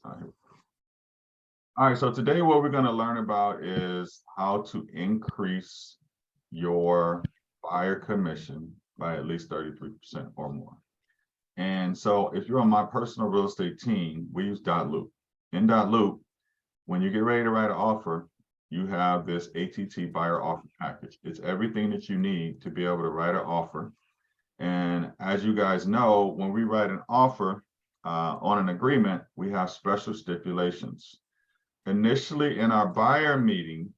All right, so today what we're going to learn about is how to increase your buyer commission by at least 33% or more. And so if you're on my personal real estate team, we use Loop. In Loop, when you get ready to write an offer, you have this ATT buyer offer package. It's everything that you need to be able to write an offer. And as you guys know, when we write an offer on an agreement, we have special stipulations. Initially in our buyer meeting,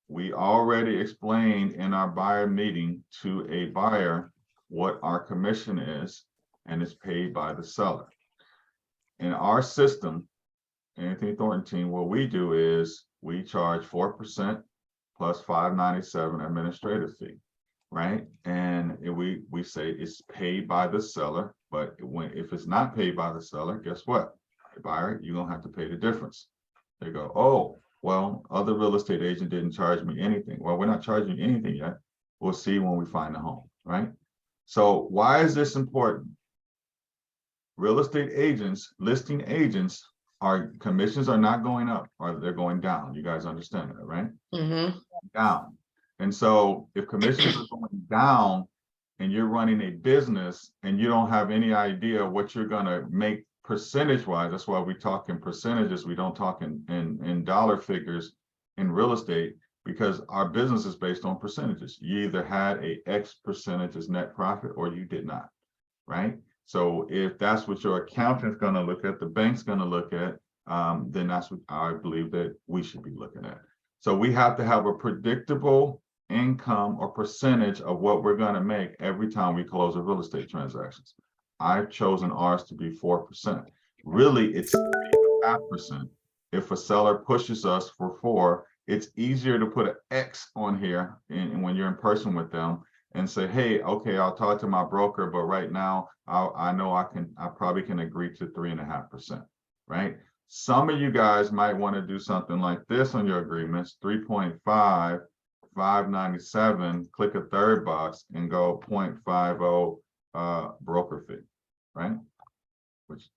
we already explained in our buyer meeting to a buyer what our commission is, and it's paid by the seller. In our system, Anthony Thornton team, what we do is we charge 4% plus $5.97 administrative fee, right? And we say it's paid by the seller, but if it's not paid by the seller, guess what? Buyer, you're gonna have to pay the difference. They go, oh, well, other real estate agent didn't charge me anything. Well, we're not charging you anything yet. We'll see when we find a home, right? So why is this important? Real estate agents, listing agents, our commissions are not going up, or they're going down. You guys understand that, right? Mm-hmm. Down. And so if commissions are going down and you're running a business and you don't have any idea what you're going to make percentage wise, that's why we talk in percentages. We don't talk in dollar figures in real estate, because our business is based on percentages. You either had a X percentage as net profit or you did not, right? So if that's what your accountant's going to look at, the bank's going to look at, then that's what I believe that we should be looking at. So we have to have a predictable income or percentage of what we're going to make every time we close a real estate transactions. I've chosen ours to be 4%. Really, it's 3.5%. If a seller pushes us for 4, it's easier to put an X on here and when you're in person with them and say, hey, okay, I'll talk to my broker, but right now I know I probably can agree to 3.5%, right? Some of you guys might want to do something like this on your agreements, 3.5, 597, click a third box and go 0.50 broker fee, right? Which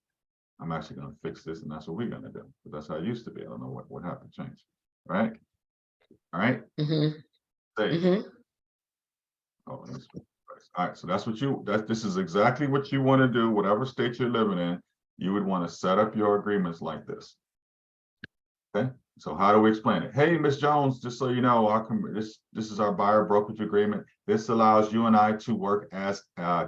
I'm actually going to fix this, and that's what we're going to do. But that's how it used to be. I don't know what happened, change, right? All right. Mm-hmm. Mm-hmm. Oh, all right. So that's what this is exactly what you want to do. Whatever state you're living in, you would want to set up your agreements like this. Okay. So how do we explain it? Hey, Ms. Jones, just so you know, this is our buyer brokerage agreement. This allows you and I to work as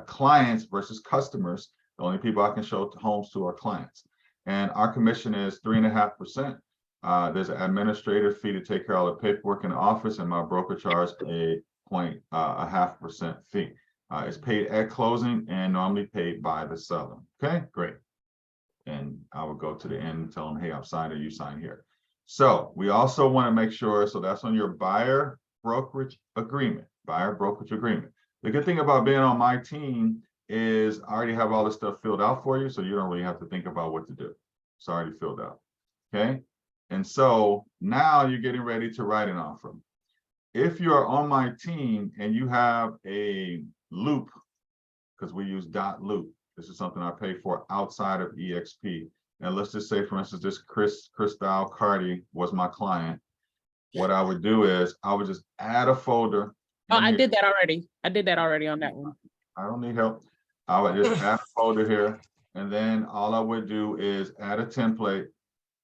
clients versus customers. The only people I can show homes to are clients. And our commission is 3.5%. There's an administrative fee to take care of all the paperwork in the office, and my broker charges a 0.5% fee. It's paid at closing and normally paid by the seller. Okay, great. And I would go to the end and tell them, hey, I've signed it, you sign here. So we also want to make sure, so that's on your buyer brokerage agreement, The good thing about being on my team is I already have all this stuff filled out for you, so you don't really have to think about what to do. It's already filled out, okay? And so now you're getting ready to write an offer. If you're on my team and you have a loop, because we use .loop, this is something I pay for outside of EXP. And let's just say, for instance, this Crystal Cardi was my client. What I would do is I would just add a folder. Oh, I did that already. I did that already on that one. I don't need help. I would just add a folder here. And then all I would do is add a template,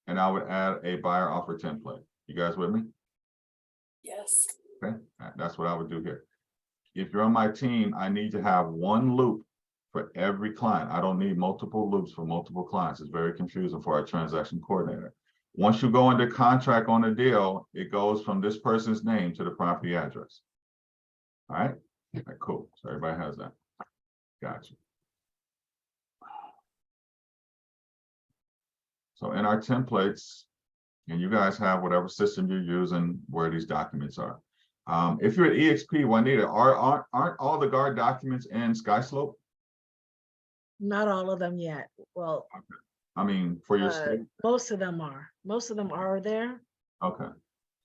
and I would add a buyer offer template. You guys with me? Yes. Okay, that's what I would do here. If you're on my team, I need to have one loop for every client. I don't need multiple loops for multiple clients. It's very confusing for our transaction coordinator. Once you go into contract on a deal, it goes from this person's name to the property address. All right, cool. So everybody has that. Gotcha. So in our templates, and you guys have whatever system you're using where these documents are. If you're at EXP, Juanita, aren't all the guard documents in SkySlope? Not all of them yet. Well, okay. I mean, for your state? Most of them are. Most of them are there. Okay.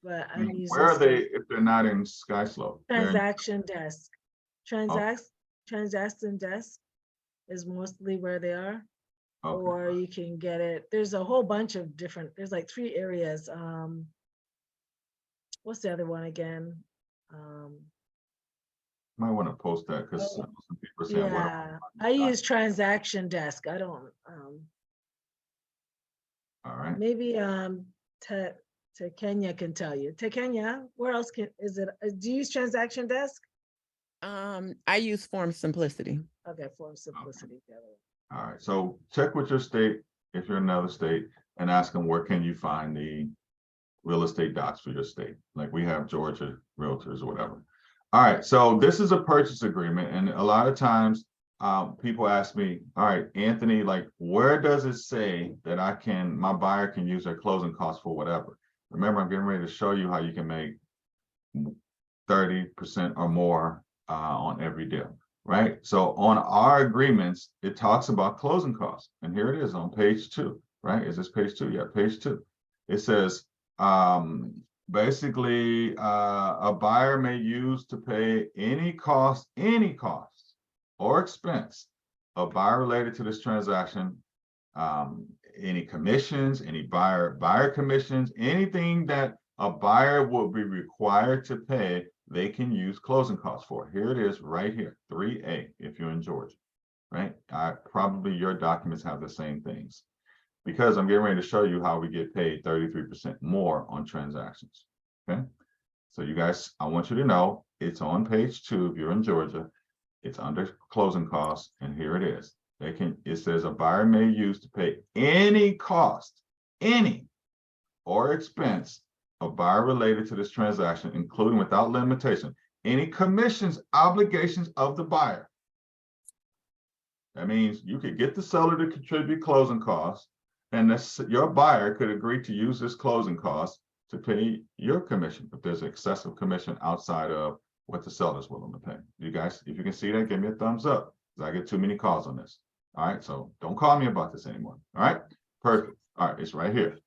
But I mean, where are they if they're not in SkySlope? Transaction desk. Transaction desk is mostly where they are. Okay. or you can get it, there's a whole bunch of different, there's like 3 areas. What's the other one again? Might want to post that because some people are saying, what? Yeah, I use Transaction Desk. I don't, All right. maybe, to Kenya can tell you. To Kenya, where else is it? Do you use Transaction Desk? I use Form Simplicity. Okay, Form Simplicity. the other one. All right. So check with your state if you're in another state and ask them where can you find the real estate docs for your state. Like we have Georgia Realtors or whatever. All right. So this is a purchase agreement. And a lot of times people ask me, all right, Anthony, like where does it say that my buyer can use their closing costs for whatever? Remember, I'm getting ready to show you how you can make 30% or more on every deal, right? So on our agreements, it talks about closing costs. And here it is on page 2, right? Is this page 2? Yeah, page 2. It says, basically, a buyer may use to pay any cost or expense of buyer related to this transaction, any commissions, any buyer commissions, anything that a buyer will be required to pay, they can use closing costs for. Here it is right here, 3A, if you're in Georgia, right? Probably your documents have the same things because I'm getting ready to show you how we get paid 33% more on transactions, okay? So you guys, I want you to know it's on page 2 if you're in Georgia. It's under closing costs, and here it is. It says a buyer may use to pay any cost, any or expense of buyer related to this transaction, including without limitation, any commissions, obligations of the buyer. That means you could get the seller to contribute closing costs, and your buyer could agree to use this closing cost to pay your commission if there's excessive commission outside of what the seller's willing to pay. You guys, if you can see that, give me a thumbs up because I get too many calls on this. All right, so don't call me about this anymore. All right, perfect. All right, it's right here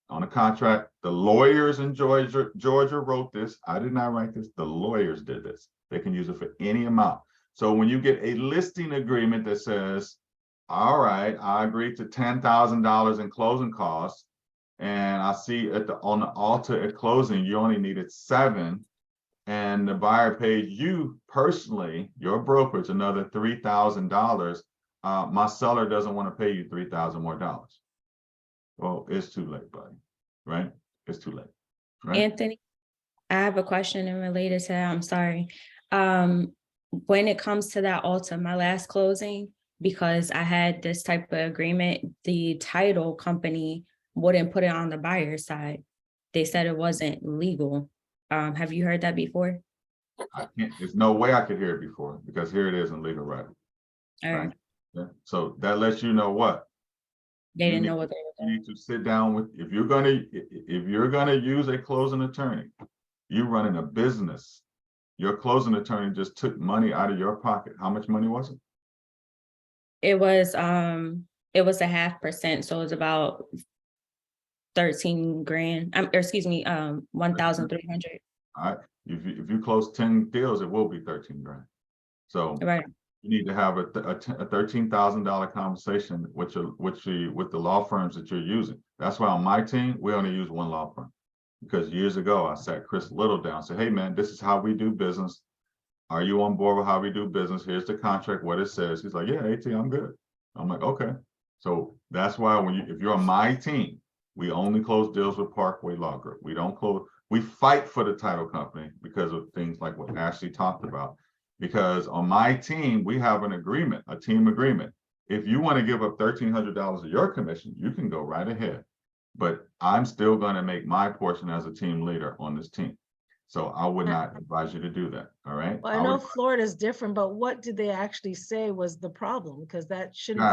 on the contract. The lawyers in Georgia wrote this. I did not write this. The lawyers did this. They can use it for any amount. So when you get a listing agreement that says, all right, I agree to $10,000 in closing costs, and I see on the altar at closing, you only needed 7, and the buyer paid you personally, your brokerage, another $3,000. My seller doesn't want to pay you $3,000 more dollars. Well, it's too late, buddy, right? It's too late, right? Anthony, I have a question and related to that. I'm sorry. When it comes to that altar, my last closing, because I had this type of agreement, the title company wouldn't put it on the buyer's side. They said it wasn't legal. Have you heard that before? I can't, there's no way I could hear it before because here it is in legal writing. All right. Yeah. So that lets you know what? They didn't know what they were You doing. need to sit down with, if you're gonna use a closing attorney, you running a business, your closing attorney just took money out of your pocket. How much money was it? It was 0.5%, so it was about 13 grand. Or excuse me, 1,300. All right. If you close 10 deals, it will be 13 grand. So Right. you need to have a $13,000 conversation with the law firms that you're using. That's why on my team, we only use one law firm. Because years ago, I sat Chris Little down and said, hey man, this is how we do business. Are you on board with how we do business? Here's the contract, what it says. He's like, yeah, AT, I'm good. I'm like, okay. So that's why if you're on my team, we only close deals with Parkway Law Group. We don't close, we fight for the title company because of things like what Ashley talked about. Because on my team, we have an agreement, a team agreement. If you want to give up $1,300 of your commission, you can go right ahead. But I'm still going to make my portion as a team leader on this team. So I would not advise you to do that. All right. Well, I know Florida's different, but what did they actually say was the problem? Because that shouldn't.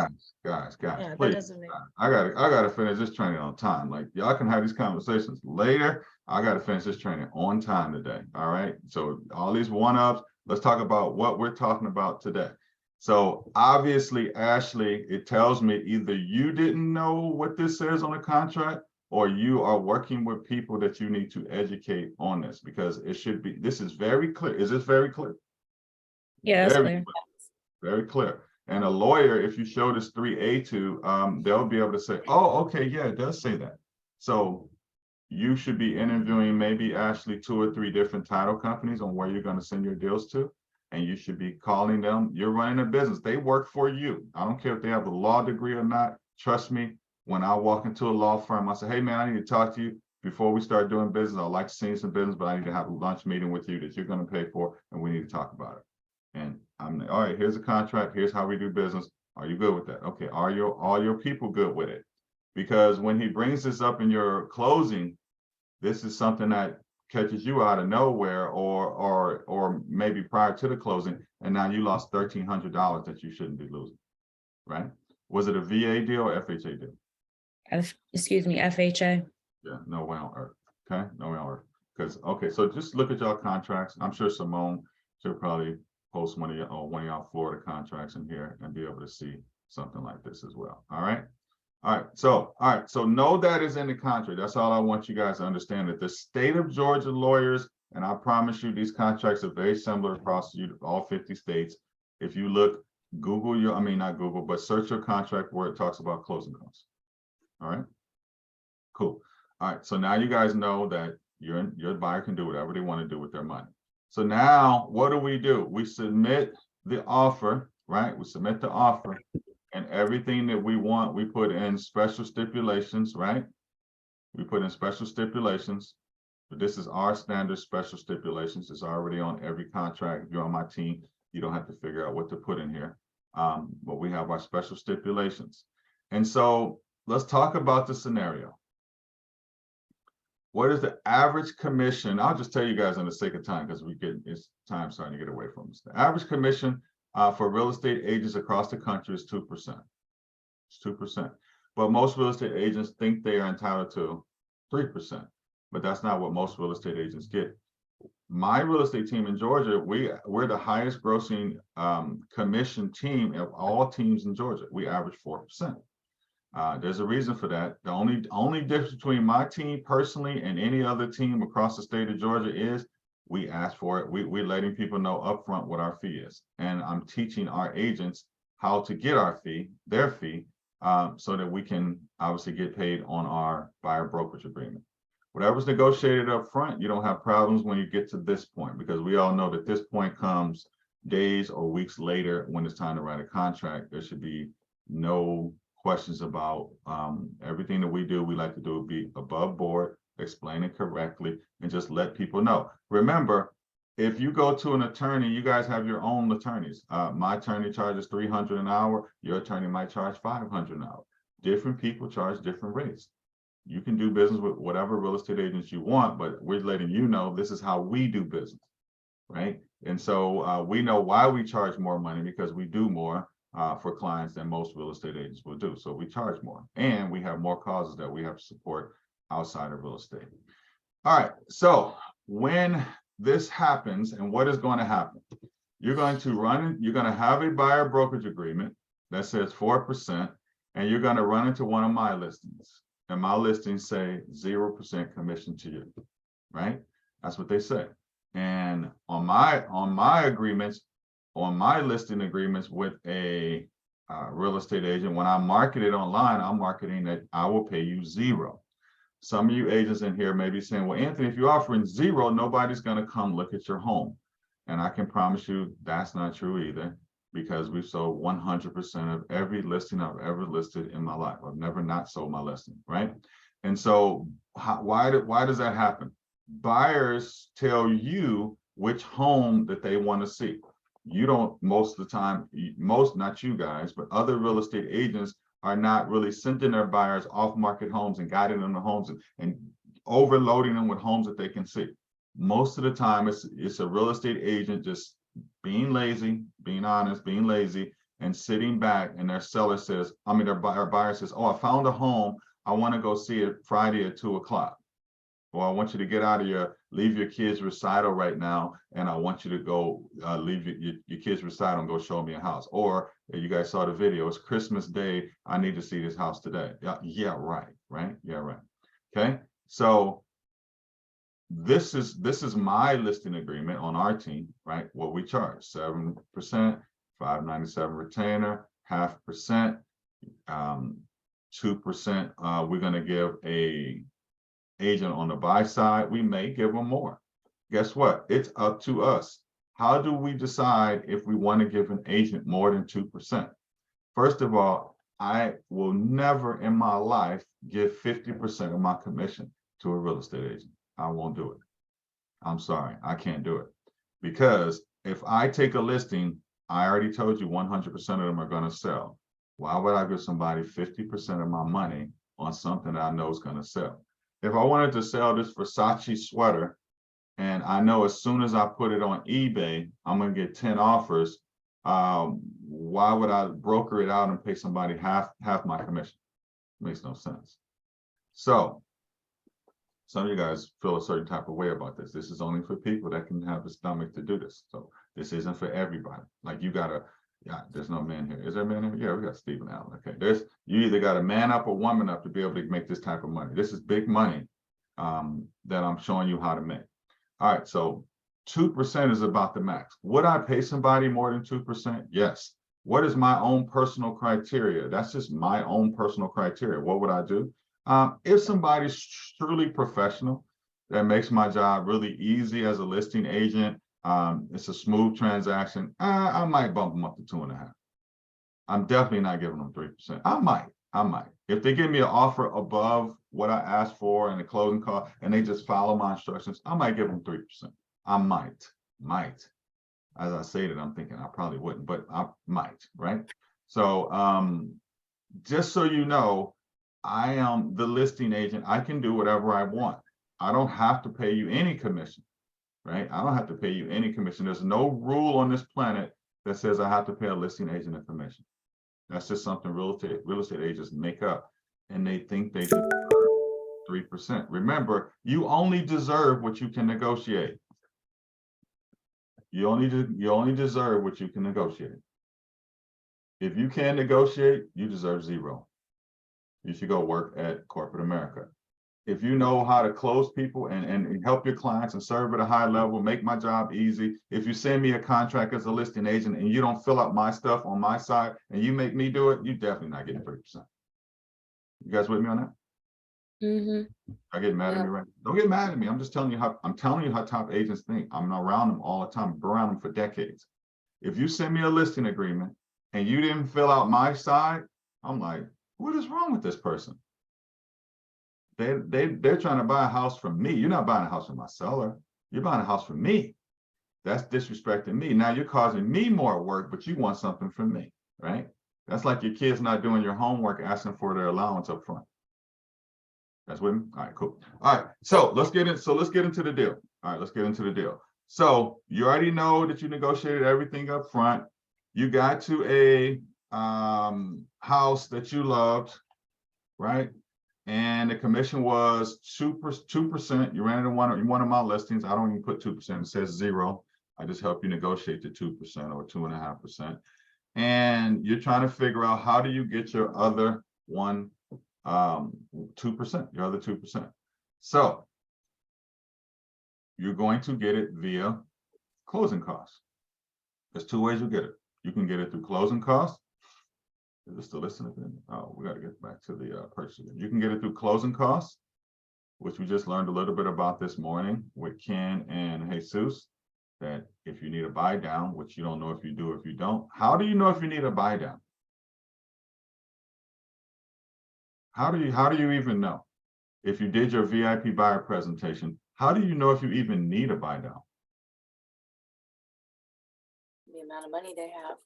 Guys, Yeah, that please. doesn't make. I gotta finish this training on time. Like y'all can have these conversations later. I gotta finish this training on time today. All right. So all these one-ups, let's talk about what we're talking about today. So obviously, Ashley, it tells me either you didn't know what this says on the contract or you are working with people that you need to educate on this because it should be, this is very clear. Is this very clear? Yeah, that's Very clear. Very clear. And a lawyer, if you show this 3A2, they'll be able to say, oh, okay, yeah, it does say that. So you should be interviewing maybe actually 2 or 3 different title companies on where you're going to send your deals to. And you should be calling them. You're running a business. They work for you. I don't care if they have a law degree or not. Trust me, when I walk into a law firm, I say, hey, man, I need to talk to you before we start doing business. I'd like to see some business, but I need to have a lunch meeting with you that you're going to pay for, and we need to talk about it. And I'm like, all right, here's a contract. Here's how we do business. Are you good with that? Okay. Are all your people good with it? Because when he brings this up in your closing, this is something that catches you out of nowhere, or maybe prior to the closing, and now you lost $1,300 that you shouldn't be losing, right? Was it a VA deal or FHA deal? Excuse me, FHA. Yeah, no way on earth. Okay, no way on earth. Because okay, so just look at y'all contracts. I'm sure Simone should probably post one of y'all Florida contracts in here and be able to see something like this as well. All right. All right, so know that is in the contract. That's all I want you guys to understand, that the state of Georgia lawyers, and I promise you these contracts are very similar across all 50 states. If you look, not Google, but search your contract where it talks about closing costs. All right, cool. All right, so now you guys know that your buyer can do whatever they want to do with their money. So now what do? We submit the offer, right? We submit the offer. And everything that we want, we put in special stipulations, right? We put in special stipulations, but this is our standard special stipulations. It's already on every contract. If you're on my team, you don't have to figure out what to put in here. But we have our special stipulations. And so let's talk about the scenario. What is the average commission? I'll just tell you guys in the sake of time, because it's time starting to get away from us. The average commission for real estate agents across the country is 2%. It's 2%. But most real estate agents think they are entitled to 3%. But that's not what most real estate agents get. My real estate team in Georgia, we're the highest grossing commission team of all teams in Georgia. We average 4%. There's a reason for that. The only difference between my team personally and any other team across the state of Georgia is we ask for it. We're letting people know upfront what our fee is. And I'm teaching our agents how to get their fee, so that we can obviously get paid on our buyer brokerage agreement. Whatever's negotiated up front, you don't have problems when you get to this point, because we all know that this point comes days or weeks later when it's time to write a contract. There should be no questions about everything that we do. We like to do it be above board, explain it correctly, and just let people know. Remember, if you go to an attorney, you guys have your own attorneys. My attorney charges $300 an hour. Your attorney might charge $500 an hour. Different people charge different rates. You can do business with whatever real estate agents you want, but we're letting you know this is how we do business, right? And so we know why we charge more money, because we do more for clients than most real estate agents will do. So we charge more, and we have more causes that we have to support outside of real estate. All right, so when this happens, and what is going to happen, you're going to have a buyer brokerage agreement that says 4%, and you're going to run into one of my listings, and my listings say 0% commission to you, right? That's what they say. And on my agreements, on my listing agreements with a real estate agent, when I market it online, I'm marketing that I will pay you 0. Some of you agents in here may be saying, well, Anthony, if you're offering 0, nobody's going to come look at your home. And I can promise you that's not true either, because we've sold 100% of every listing I've ever listed in my life. I've never not sold my listing, right? And so why does that happen? Buyers tell you which home that they want to see. You don't, most of the time, not you guys, but other real estate agents are not really sending their buyers off-market homes and guiding them to homes and overloading them with homes that they can see. Most of the time, it's a real estate agent just being lazy, being honest, being lazy, and sitting back, and their seller says, their buyer says, oh, I found a home. I want to go see it Friday at 2 o'clock. Or I want you to get out of leave your kids' recital right now, and I want you to go leave your kids' recital and go show me a house. Or you guys saw the video, it's Christmas Day, I need to see this house today. Yeah, right. Yeah, right. Okay, so this is my listing agreement on our team, right? What we charge, 7%, 597 retainer, 0.5%, 2%. We're going to give a agent on the buy side. We may give them more. Guess what? It's up to us. How do we decide if we want to give an agent more than 2%? First of all, I will never in my life give 50% of my commission to a real estate agent. I won't do it. I'm sorry, I can't do it. Because if I take a listing, I already told you 100% of them are going to sell. Why would I give somebody 50% of my money on something that I know is going to sell? If I wanted to sell this Versace sweater, and I know as soon as I put it on eBay, I'm going to get 10 offers, why would I broker it out and pay somebody half my commission? Makes no sense. So some of you guys feel a certain type of way about this. This is only for people that can have the stomach to do this. So this isn't for everybody. Like you gotta, yeah, there's no man here. Is there a man here? Yeah, we got Stephen Allen. Okay, you either got a man up or woman up to be able to make this type of money. This is big money that I'm showing you how to make. All right, so 2% is about the max. Would I pay somebody more than 2%? Yes. What is my own personal criteria? That's just my own personal criteria. What would I do? If somebody's truly professional, that makes my job really easy as a listing agent, it's a smooth transaction, I might bump them up to 2.5. I'm definitely not giving them 3%. I might. If they give me an offer above what I asked for and the closing cost, and they just follow my instructions, I might give them 3%. I might. As I say that, I'm thinking I probably wouldn't, but I might, right? So just so you know, I am the listing agent. I can do whatever I want. I don't have to pay you any commission, right? I don't have to pay you any commission. There's no rule on this planet that says I have to pay a listing agent a commission. That's just something real estate agents make up, and they think they deserve 3%. Remember, you only deserve what you can negotiate. You only deserve what you can negotiate. If you can't negotiate, you deserve 0. You should go work at corporate America. If you know how to close people and help your clients and serve at a high level, make my job easy. If you send me a contract as a listing agent and you don't fill out my stuff on my side and you make me do it, you definitely not getting 3%. You guys with me on that? Mm-hmm. I get mad at me, right? Don't get mad at me. I'm just telling you how top agents think. I'm around them all the time, been around them for decades. If you send me a listing agreement and you didn't fill out my side, I'm like, what is wrong with this person? They're trying to buy a house from me. You're not buying a house from my seller. You're buying a house from me. That's disrespecting me. Now you're causing me more work, but you want something from me, right? That's like your kids not doing your homework, asking for their allowance up front. That's with me? All right, cool. All right, so let's get into the deal. All right, let's get into the deal. So you already know that you negotiated everything up front. You got to a house that you loved, right? And the commission was 2%. You ran into one of my listings. I don't even put 2%. It says 0. I just help you negotiate to 2% or 2.5%. And you're trying to figure out how do you get your other 2%, your other 2%. So you're going to get it via closing costs. There's 2 ways you get it. You can get it through closing costs. Is this still listening? Oh, we got to get back to the purchase. You can get it through closing costs, which we just learned a little bit about this morning with Ken and Jesus, that if you need a buy down, which you don't know if you do or if you don't. How do you know if you need a buy down? How do you even know? If you did your VIP buyer presentation, how do you know if you even need a buy down? The amount of money they have.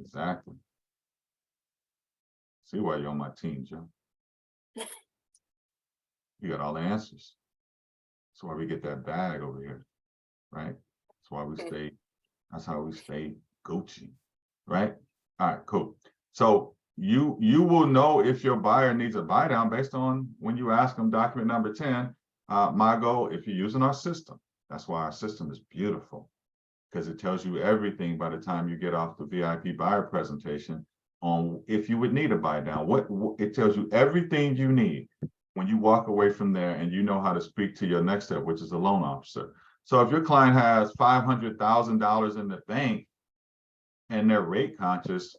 Exactly. See why you're on my team, Joe. You got all the answers. That's why we get that bag over here, right? That's why we stay, that's how we stay Gucci, right? All right, cool. So you will know if your buyer needs a buy down based on when you ask them document number 10. My goal, if you're using our system, that's why our system is beautiful, because it tells you everything by the time you get off the VIP buyer presentation on if you would need a buy down. What it tells you everything you need when you walk away from there, and you know how to speak to your next step, which is a loan officer. So if your client has $500,000 in the bank and they're rate conscious,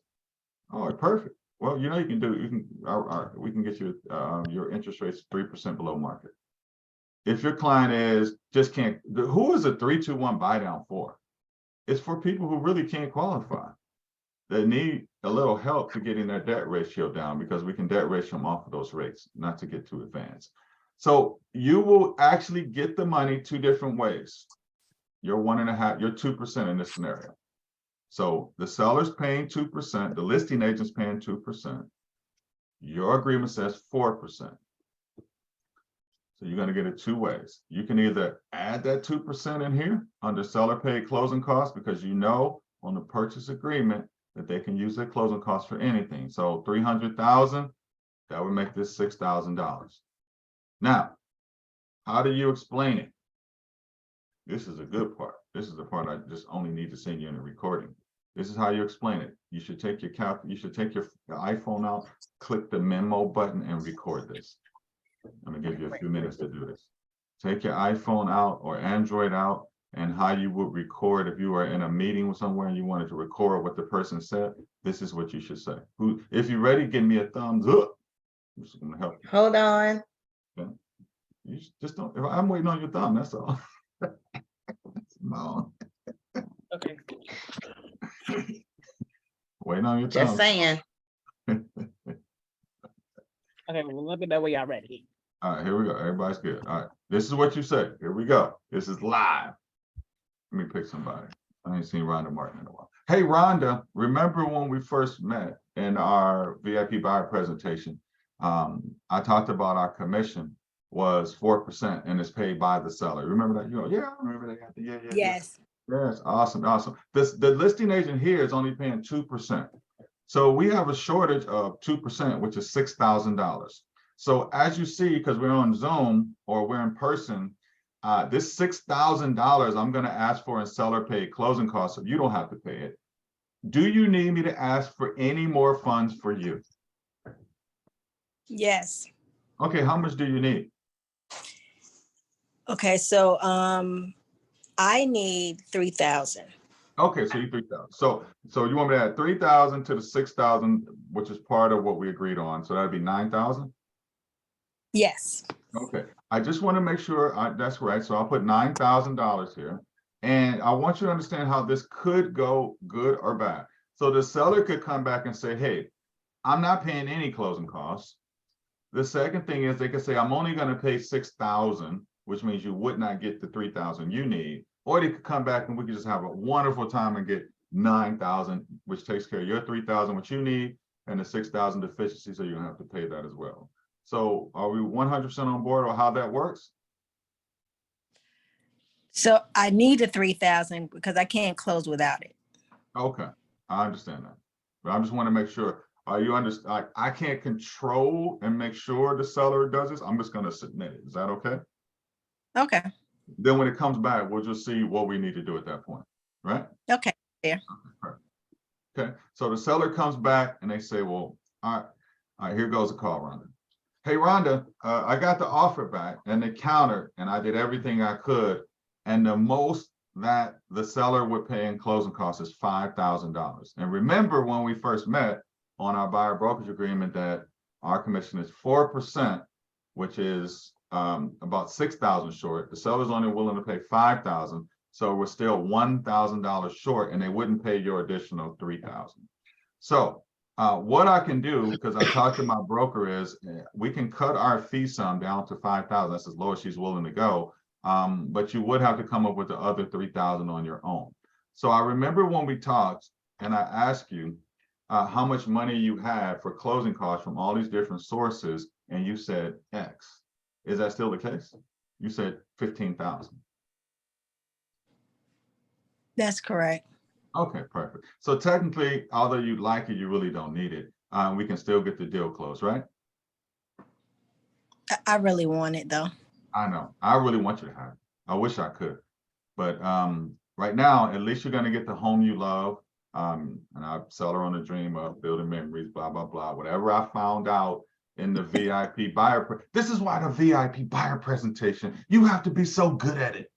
oh, perfect. Well, you know, you can we can get you your interest rates 3% below market. If your client is just can't, who is a 3-2-1 buy down for? It's for people who really can't qualify. They need a little help to getting their debt ratio down, because we can debt ratio them off of those rates, not to get too advanced. So you will actually get the money two different ways. You're 1.5, you're 2% in this scenario. So the seller's paying 2%, the listing agent's paying 2%. Your agreement says 4%. So you're going to get it two ways. You can either add that 2% in here under seller paid closing costs, because you know on the purchase agreement that they can use their closing costs for anything. So 300,000, that would make this $6,000. Now, how do you explain it? This is a good part. This is the part I just only need to send you in a recording. This is how you explain it. You should take your iPhone out, click the memo button, and record this. I'm gonna give you a few minutes to do this. Take your iPhone out or Android out, and how you would record if you were in a meeting with somewhere and you wanted to record what the person said. This is what you should say. If you're ready, give me a thumbs up. I'm just gonna help you. Hold on. You just don't. I'm waiting on your thumb. That's all. No. Okay. Waiting on your Just thumb. saying. Okay, well, let me know when y'all ready. All right, here we go. Everybody's good. All right, this is what you say. Here we go. This is live. Let me pick somebody. I ain't seen Rhonda Martin in a while. Hey, Rhonda, remember when we first met in our VIP buyer presentation? I talked about our commission was 4% and it's paid by the seller. Remember that? You know, yeah, I remember that. Yeah. Yes. Yes, awesome. The listing agent here is only paying 2%. So we have a shortage of 2%, which is $6,000. So as you see, because we're on Zoom or we're in person, this $6,000 I'm going to ask for in seller paid closing costs, so you don't have to pay it. Do you need me to ask for any more funds for you? Yes. Okay, how much do you need? Okay, so I need 3,000. Okay, so you 3,000. So you want me to add 3,000 to the 6,000, which is part of what we agreed on. So that'd be 9,000. Yes. Okay, I just want to make sure that's right. So I'll put $9,000 here. And I want you to understand how this could go good or bad. So the seller could come back and say, hey, I'm not paying any closing costs. The second thing is they could say, I'm only going to pay 6,000, which means you would not get the 3,000 you need. Or they could come back and we could just have a wonderful time and get 9,000, which takes care of your 3,000, what you need, and the 6,000 deficiency, so you don't have to pay that as well. So are we 100% on board on how that works? So I need the 3,000 because I can't close without it. Okay, I understand that. But I just want to make sure, you understand? I can't control and make sure the seller does this. I'm just going to submit it. Is that okay? Okay. Then when it comes back, we'll just see what we need to do at that point, right? Okay. Yeah. Okay, so the seller comes back and they say, well, all right, here goes a call, Rhonda. Hey, Rhonda, I got the offer back and they countered and I did everything I could. And the most that the seller would pay in closing costs is $5,000. And remember when we first met on our buyer brokerage agreement that our commission is 4%, which is about 6,000 short. The seller's only willing to pay 5,000. So we're still $1,000 short and they wouldn't pay your additional 3,000. So what I can do, because I talked to my broker, is we can cut our fee sum down to 5,000. That's as low as she's willing to go. But you would have to come up with the other 3,000 on your own. So I remember when we talked and I asked you how much money you had for closing costs from all these different sources, and you said X. Is that still the case? You said 15,000. That's correct. Okay, perfect. So technically, although you'd like it, you really don't need it. We can still get the deal closed, right? I really want it though. I know. I really want you to have it. I wish I could. But right now, at least you're going to get the home you love. And I sell her on the dream of building memories, blah, blah, blah. Whatever I found out in the VIP buyer. This is why the VIP buyer presentation, you have to be so good at it.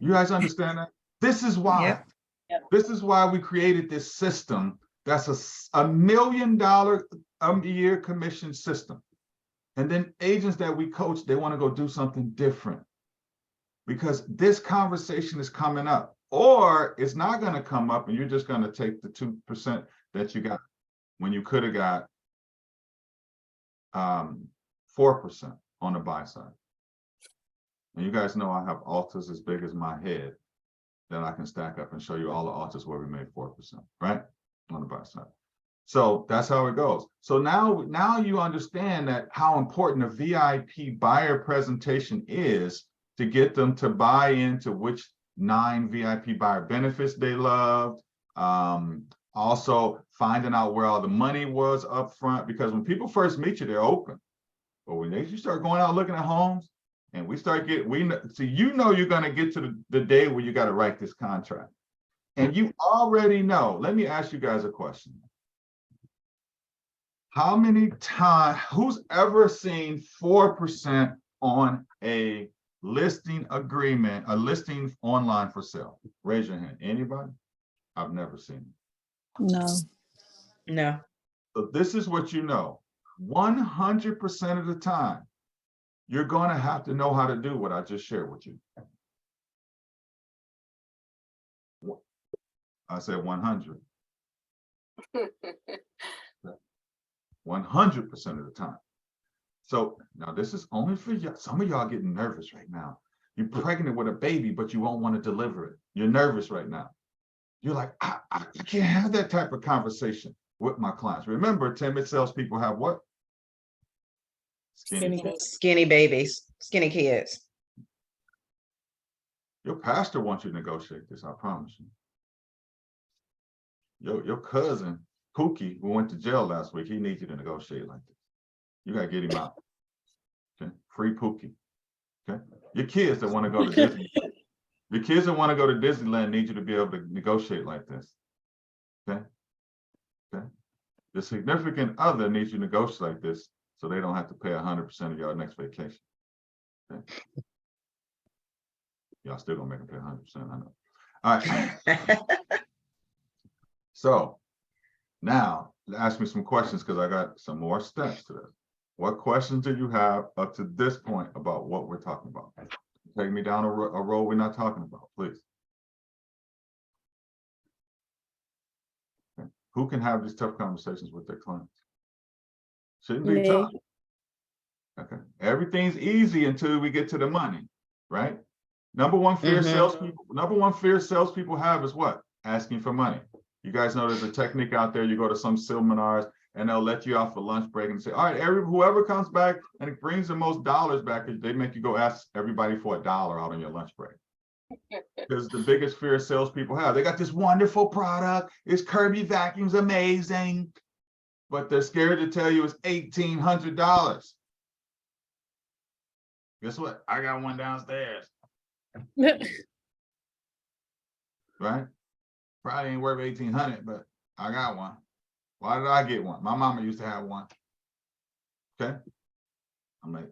You guys understand that? This is why. Yep. Yep. This is why we created this system. That's $1 million a year commission system. And then agents that we coach, they want to go do something different because this conversation is coming up, or it's not going to come up and you're just going to take the 2% that you got when you could have got 4% on the buy side. And you guys know I have alters as big as my head that I can stack up and show you all the alters where we made 4%, right? On the buy side. So that's how it goes. So now you understand that how important a VIP buyer presentation is to get them to buy into which 9 VIP buyer benefits they loved. Also finding out where all the money was up front, because when people first meet you, they're open. But when you start going out looking at homes and we start so you know you're going to get to the day where you got to write this contract. And you already know. Let me ask you guys a question. How many times, who's ever seen 4% on a listing agreement, a listing online for sale? Raise your hand. Anybody? I've never seen it. No. No. So this is what you know. 100% of the time, you're going to have to know how to do what I just shared with you. I said 100. 100% of the time. So now this is only for you. Some of y'all getting nervous right now. You're pregnant with a baby, but you won't want to deliver it. You're nervous right now. You're like, I can't have that type of conversation with my clients. Remember, timid salespeople have what? Skinny. Skinny babies, skinny kids. Your pastor wants you to negotiate this, I promise you. Your cousin, Pookie, who went to jail last week, he needs you to negotiate like this. You gotta get him out. Okay, free Pookie. Okay, your kids that want to go to Disney, your kids that want to go to Disneyland need you to be able to negotiate like this. Okay, okay. The significant other needs you to negotiate like this, so they don't have to pay 100% of your next vacation. Okay. Y'all still gonna make them pay 100%, I know. All right. So now ask me some questions because I got some more steps to this. What questions do you have up to this point about what we're talking about? Take me down a road we're not talking about, please. Okay. Who can have these tough conversations with their clients? Shouldn't be Me. tough. Okay. Everything's easy until we get to the money, right? Number one fear salespeople have is what? Asking for money. You guys know there's a technique out there. You go to some seminars and they'll let you out for lunch break and say, all right, whoever comes back and it brings the most dollars back, they make you go ask everybody for $1 out on your lunch break. Because the biggest fear salespeople have, they got this wonderful product. It's Kirby Vacuum's amazing, but they're scared to tell you it's $1,800. Guess what? I got one downstairs. Right? Probably ain't worth 1,800, but I got one. Why did I get one? My mama used to have one. Okay. I'm like,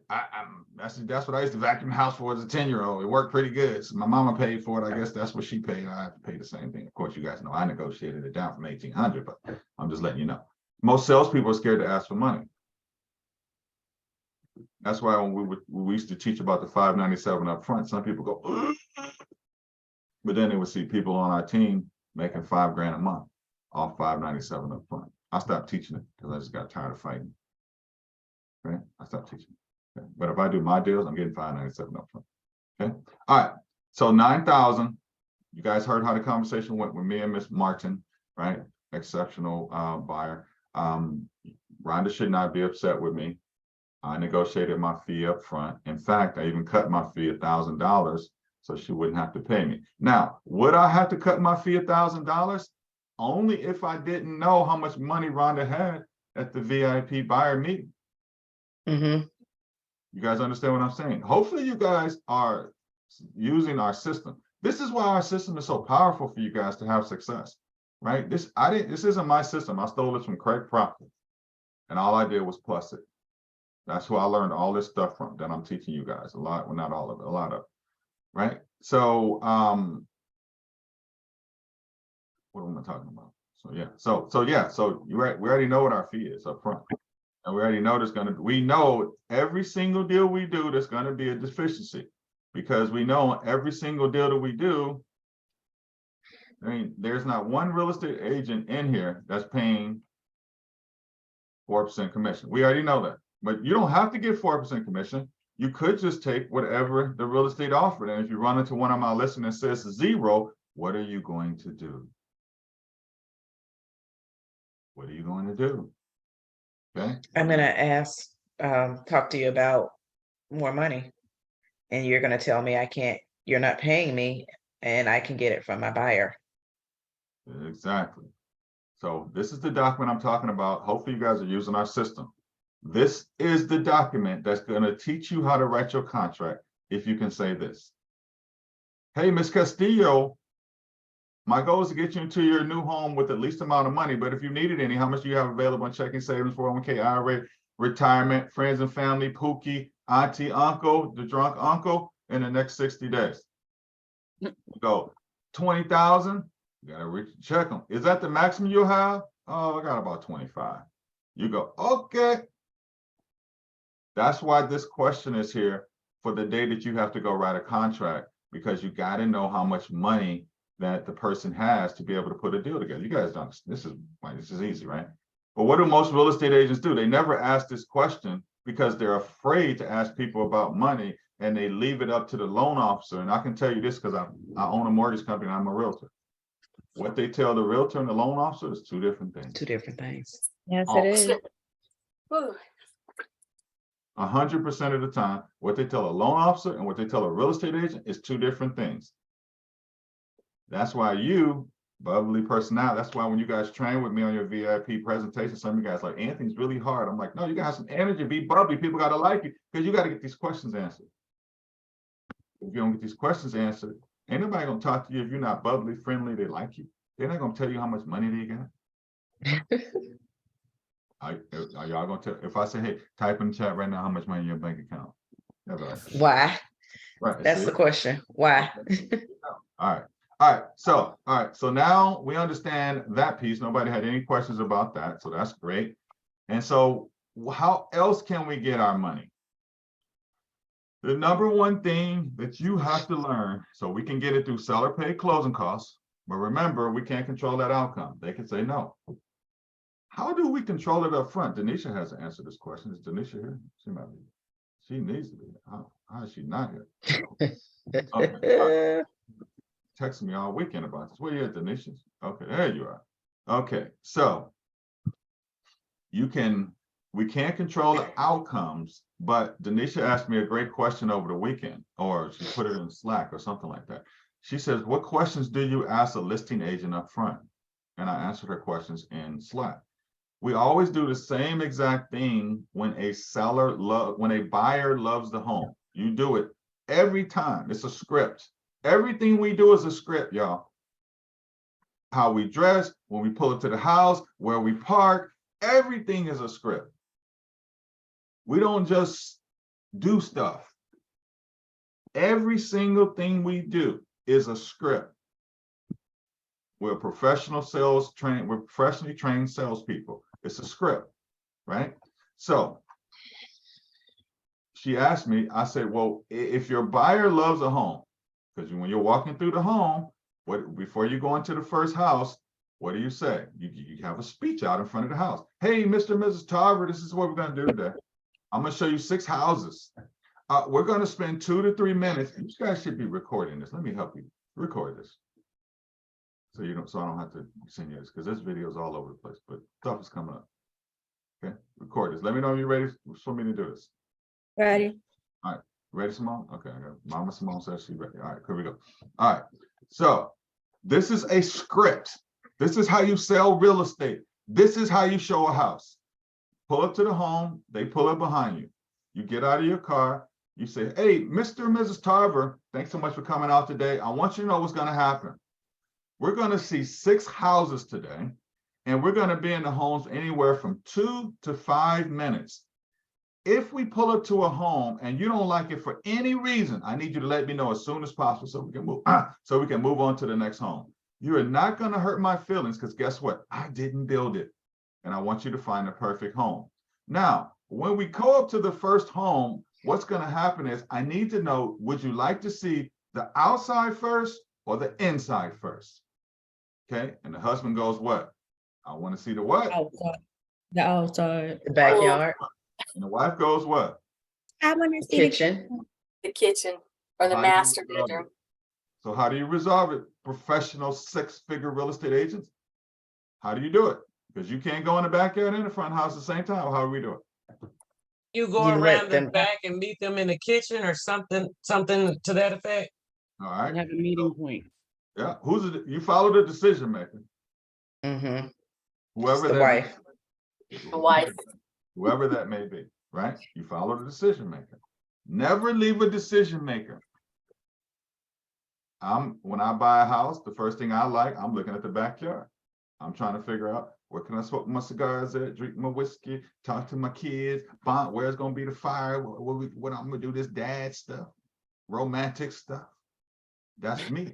that's what I used to vacuum the house for as a 10-year-old. It worked pretty good. So my mama paid for it. I guess that's what she paid. I have to pay the same thing. Of course, you guys know I negotiated it down from 1,800, but I'm just letting you know. Most salespeople are scared to ask for money. That's why when we used to teach about the $597 up front, some people go, ugh. But then they would see people on our team making $5,000 a month off $597 up front. I stopped teaching it because I just got tired of fighting. Right? I stopped teaching. Okay? But if I do my deals, I'm getting $597 up front. Okay. All right. So 9,000. You guys heard how the conversation went with me and Miss Martin, right? Exceptional buyer. Rhonda should not be upset with me. I negotiated my fee up front. In fact, I even cut my fee $1,000 so she wouldn't have to pay me. Now, would I have to cut my fee $1,000? Only if I didn't know how much money Rhonda had at the VIP buyer meeting. Mm-hmm. You guys understand what I'm saying? Hopefully you guys are using our system. This is why our system is so powerful for you guys to have success, right? This isn't my system. I stole this from Craig Proctor. And all I did was plus it. That's who I learned all this stuff from that I'm teaching you guys. A lot, well, not all of it, a lot of it, right? So what am I talking about? So yeah, so we already know what our fee is up front. And we already know we know every single deal we do, there's gonna be a deficiency. Because we know every single deal that we do, I mean, there's not one real estate agent in here that's paying 4% commission. We already know that, but you don't have to get 4% commission. You could just take whatever the real estate offered. And if you run into one of my listeners that says 0, what are you going to do? What are you going to do? Okay. I'm gonna ask, talk to you about more money. And you're gonna tell me I can't, you're not paying me and I can get it from my buyer. Exactly. So this is the document I'm talking about. Hopefully you guys are using our system. This is the document that's going to teach you how to write your contract. If you can say this. Hey, Miss Castillo, my goal is to get you into your new home with the least amount of money, but if you needed any, how much do you have available in checking, savings, 401k, IRA, retirement, friends and family, Pookie, auntie, uncle, the drunk uncle in the next 60 days? Go 20,000. You gotta check them. Is that the maximum you'll have? Oh, I got about 25. You go, okay. That's why this question is here for the day that you have to go write a contract, because you got to know how much money that the person has to be able to put a deal together. You guys don't, this is easy, right? But what do most real estate agents do? They never ask this question because they're afraid to ask people about money, and they leave it up to the loan officer. And I can tell you this because I own a mortgage company and I'm a realtor. What they tell the realtor and the loan officer is two different things. Two different things. Yes, Oh. it is. Whew. 100% of the time, what they tell a loan officer and what they tell a real estate agent is two different things. That's why you, bubbly personality, that's why when you guys train with me on your VIP presentation, some of you guys like, Anthony's really hard. I'm like, no, you got some energy, be bubbly. People got to like you because you got to get these questions answered. If you don't get these questions answered, ain't nobody gonna talk to you if you're not bubbly, friendly, they like you. They're not gonna tell you how much money they got. Are y'all gonna tell, if I say, hey, type in the chat right now how much money in your bank account? Like, Why? right. That's the question. Why? All right. So now we understand that piece. Nobody had any questions about that. So that's great. And so how else can we get our money? The number one thing that you have to learn, so we can get it through seller paid closing costs, but remember, we can't control that outcome. They can say no. How do we control it up front? Denisha has to answer this question. Is Denisha here? She might be. She needs to be. How is she not here? Okay. Texting me all weekend about this. Where you at, Denisha? Okay, there you are. Okay, so we can't control the outcomes, but Denisha asked me a great question over the weekend, or she put it in Slack or something like that. She says, what questions do you ask a listing agent up front? And I answered her questions in Slack. We always do the same exact thing when when a buyer loves the home. You do it every time. It's a script. Everything we do is a script, y'all. How we dress, when we pull it to the house, where we park, everything is a script. We don't just do stuff. Every single thing we do is a script. We're professionally trained salespeople. It's a script, right? So she asked me, I said, well, if your buyer loves a home, because when you're walking through the home, before you go into the first house, what do you say? You have a speech out in front of the house. Hey, Mr. and Mrs. Tarver, this is what we're going to do today. I'm going to show you 6 houses. We're going to spend 2 to 3 minutes. You guys should be recording this. Let me help you record this. So I don't have to send you this, because this video is all over the place, but stuff is coming up. Okay, record this. Let me know if you're ready for me to do this. Ready? All right, ready, Simone? Okay, I got Mama Simone says she's ready. All right, here we go. All right, so this is a script. This is how you sell real estate. This is how you show a house. Pull up to the home, they pull up behind you. You get out of your car, you say, hey, Mr. and Mrs. Tarver, thanks so much for coming out today. I want you to know what's going to happen. We're going to see 6 houses today, and we're going to be in the homes anywhere from 2 to 5 minutes. If we pull up to a home and you don't like it for any reason, I need you to let me know as soon as possible so we can move on to the next home. You are not gonna hurt my feelings, because guess what? I didn't build it. And I want you to find the perfect home. Now, when we go up to the first home, what's gonna happen is I need to know, would you like to see the outside first or the inside first? Okay, and the husband goes, what? I wanna see the what? Outside. The outside. The backyard, And the wife goes, what? I want to see the kitchen. The kitchen or the How do you master resolve it? bedroom. So how do you resolve it? Professional six-figure real estate agents? How do you do it? Because you can't go in the backyard and the front house at the same time. How do we do it? You go You let around the them- back and meet them in the kitchen or something to that effect. All And right, have a meeting point. yeah, you follow the decision maker, Mm-hmm. whoever The that may wife. be. The wife. Whoever that may be, right? You follow the decision maker. Never leave a decision maker. When I buy a house, the first thing I like, I'm looking at the backyard. I'm trying to figure out where can I smoke my cigars at, drink my whiskey, talk to my kids, find where's gonna be the fire, what I'm gonna do, this dad stuff, romantic stuff. That's me.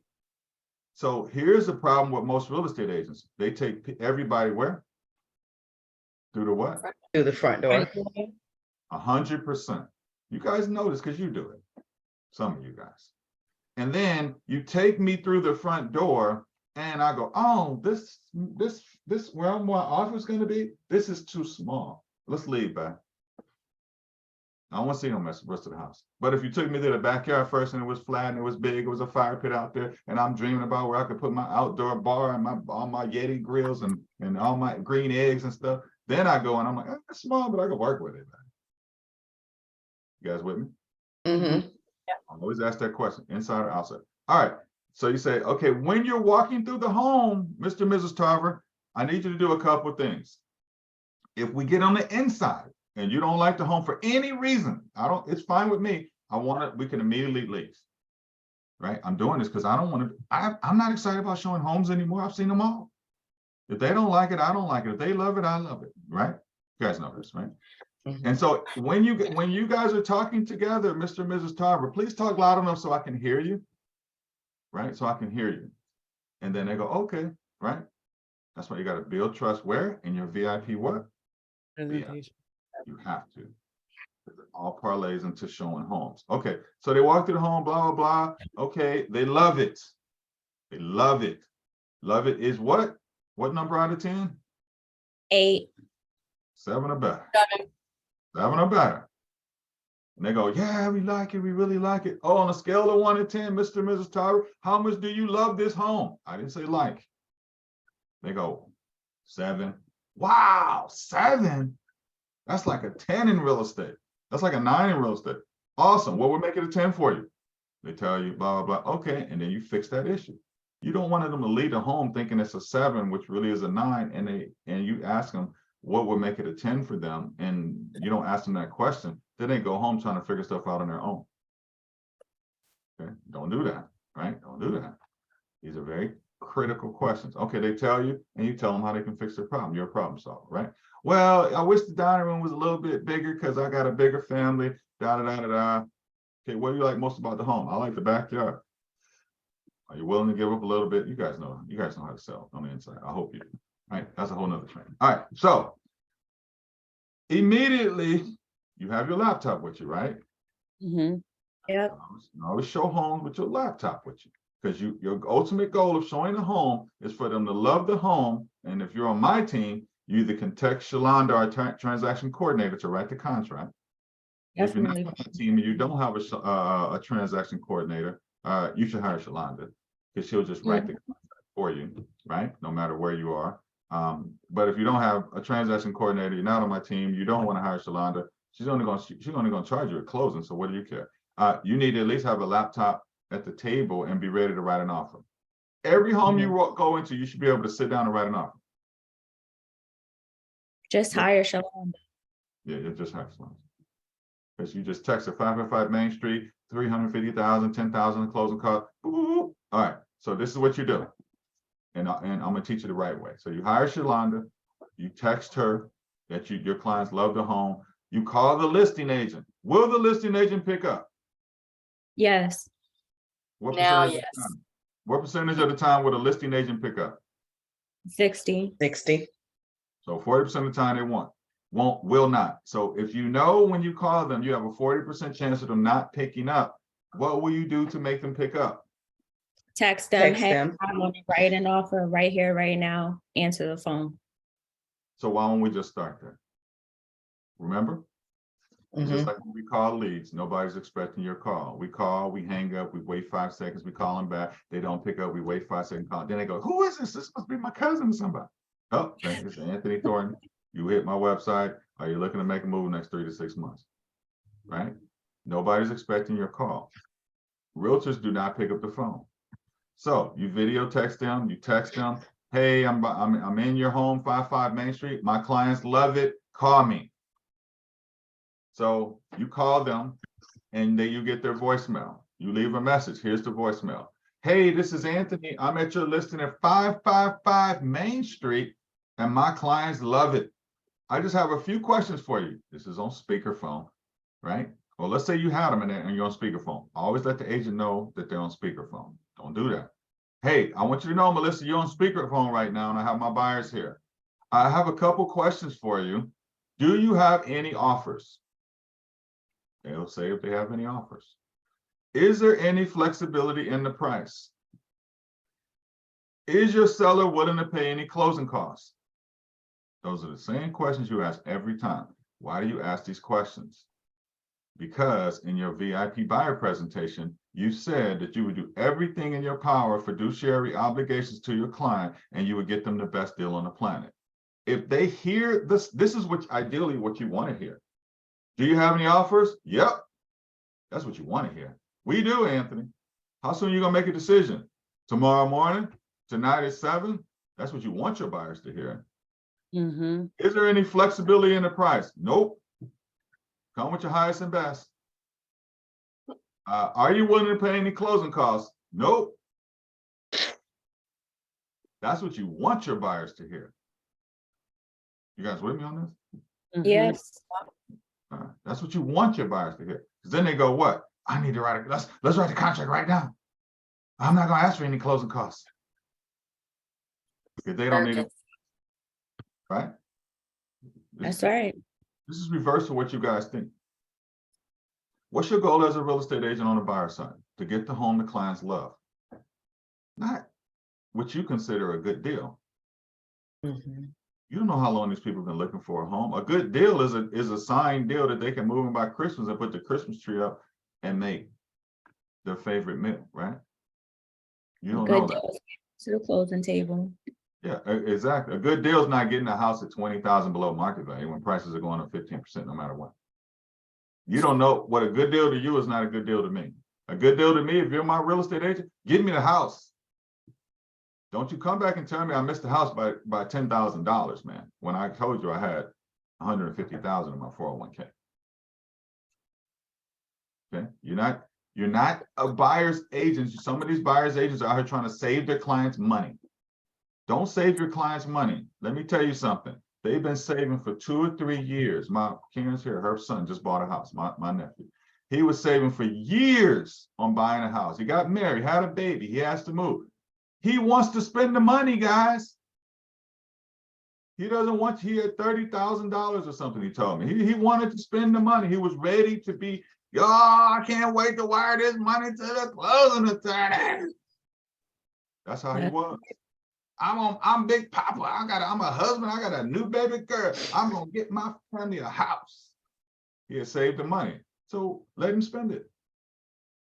So here's the problem with most real estate agents. They take everybody where? Through the what? Through the front door. 100%. You guys know this because you do it. Some of you guys. And then you take me through the front door and I go, oh, this where my office is going to be, this is too small. Let's leave, back. I don't want to see no mess the rest of the house. But if you took me to the backyard first and it was flat and it was big, it was a fire pit out there, and I'm dreaming about where I could put my outdoor bar and all my Yeti grills and all my green eggs and stuff, then I go and I'm like, oh, that's small, but I can work with it. You guys with me? Mm-hmm. I always ask that question, inside or outside. All right. So you say, okay, when you're walking through the home, Mr. and Mrs. Tarver, I need you to do a couple of things. If we get on the inside and you don't like the home for any reason, it's fine with me. We can immediately leave. Right? I'm doing this because I don't want to, I'm not excited about showing homes anymore. I've seen them all. If they don't like it, I don't like it. If they love it, I love it. Right? You guys know this, right? And so when you guys are talking together, Mr. and Mrs. Tarver, please talk loud enough so I can hear you. Right? So I can hear you. And then they go, okay, right? That's why you got to build trust where? In your VIP what? Presentation. You have to. All parlays into showing homes. Okay, so they walk through the home, blah, blah, blah. Okay, they love it. They love it. Love it is what? What number out of 10? 8. 7 or better. 7. 7 or better. And they go, yeah, we like it. We really like it. Oh, on a scale of 1 to 10, Mr. and Mrs. Tarver, how much do you love this home? I didn't say like. They go, 7. Wow, 7? That's like a 10 in real estate. That's like a 9 in real estate. Awesome. What would make it a 10 for you? They tell you, blah, blah, blah. Okay. And then you fix that issue. You don't want them to leave the home thinking it's a 7, which really is a 9. And you ask them what would make it a 10 for them. And you don't ask them that question. Then they go home trying to figure stuff out on their own. Okay. Don't do that. Right? Don't do that. These are very critical questions. Okay. They tell you and you tell them how they can fix their problem. You're a problem solver, right? Well, I wish the dining room was a little bit bigger because I got a bigger family. Da da da da da. Okay, what do you like most about the home? I like the backyard. Are you willing to give up a little bit? You guys know how to sell on the inside. I hope you do. All right, that's a whole nother training. All right, so immediately you have your laptop with you, right? Mhm. Yep. You always show homes with your laptop with you, because your ultimate goal of showing the home is for them to love the home. And if you're on my team, you either can text Shalonda, our transaction coordinator, to write the contract. If you're not Definitely. on the team and you don't have a transaction coordinator, you should hire Shalonda, because she'll just write the contract for you, right? No matter where you are. But if you don't have a transaction coordinator, you're not on my team, you don't want to hire Shalonda, she's only going to charge you at closing. So what do you care? You need to at least have a laptop at the table and be ready to write an offer. Every home you go into, you should be able to sit down and write an offer. Just hire Shalonda. Yeah, you just hire Shalonda. Because you just text her 555 Main Street, 350,000, 10,000 closing cost. All right, so this is what you do. And I'm gonna teach you the right way. So you hire Shalonda, you text her that your clients love the home. You call the listing agent. Will the listing agent pick up? Yes. What Now, percentage of the yes. time? What percentage of the time would a listing agent pick up? 60. 60. So 40% of the time they will not. So if you know when you call them, you have a 40% chance of them not picking up, what will you do to make them pick up? Text them, Text hey, them. I want to write an offer right here, right now. Answer the phone. So why don't we just start there? Remember? It's just Mhm. like when we call leads, nobody's expecting your call. We call, we hang up, we wait 5 seconds, we call them back. They don't pick up, we wait 5 seconds, call. Then they go, who is this? This must be my cousin or somebody. Oh, thank you, it's Anthony Thornton. You hit my website. Are you looking to make a move next 3 to 6 months? Right? Nobody's expecting your call. Realtors do not pick up the phone. So you video text them, you text them, hey, I'm in your home, 55 Main Street. My clients love it. Call me. So you call them and then you get their voicemail. You leave a message. Here's the voicemail. Hey, this is Anthony. I'm at your listing at 555 Main Street and my clients love it. I just have a few questions for you. This is on speakerphone, right? Well, let's say you had them and you're on speakerphone. Always let the agent know that they're on speakerphone. Don't do that. Hey, I want you to know, Melissa, you're on speakerphone right now and I have my buyers here. I have a couple questions for you. Do you have any offers? They'll say if they have any offers. Is there any flexibility in the price? Is your seller willing to pay any closing costs? Those are the same questions you ask every time. Why do you ask these questions? Because in your VIP buyer presentation, you said that you would do everything in your power, fiduciary obligations to your client, and you would get them the best deal on the planet. If they hear this, this is what ideally what you want to hear. Do you have any offers? Yep. That's what you want to hear. We do, Anthony. How soon are you going to make a decision? Tomorrow morning? Tonight at 7? That's what you want your buyers to hear. Mm-hmm. Is there any flexibility in the price? Nope. Come with your highest and best. Are you willing to pay any closing costs? Nope. That's what you want your buyers to hear. You guys with me on this? Mm-hmm. Yes. That's what you want your buyers to hear. Because then they go, what? I need to write a, let's write the contract right now. I'm not going to ask for any closing costs. Because they don't need it. Right? That's right. This is reverse of what you guys think. What's your goal as a real estate agent on the buyer side? To get the home the clients love. Not what you consider a good deal. Mhm. You don't know how long these people have been looking for a home. A good deal is a signed deal that they can move in by Christmas and put the Christmas tree up and make their favorite meal, right? You don't know Good that. deals to the closing table. Yeah, exactly. A good deal is not getting a house at 20,000 below market value when prices are going up 15% no matter what. You don't know what a good deal to you is not a good deal to me. A good deal to me, if you're my real estate agent, give me the house. Don't you come back and tell me I missed the house by $10,000, man, when I told you I had 150,000 in my 401k. Okay, you're not a buyer's agent. Some of these buyer's agents are out here trying to save their clients money. Don't save your clients money. Let me tell you something. They've been saving for 2 or 3 years. My Karen's here, her son just bought a house, my nephew. He was saving for years on buying a house. He got married, had a baby, he has to move. He wants to spend the money, guys. He doesn't want, he had $30,000 or something, he told me. He wanted to spend the money. He was ready to be, I can't wait to wire this money to the closing attorney. That's how he was. I'm Big Papa. I'm a husband. I got a new baby girl. I'm gonna get my family a house. He had saved the money. So let him spend it.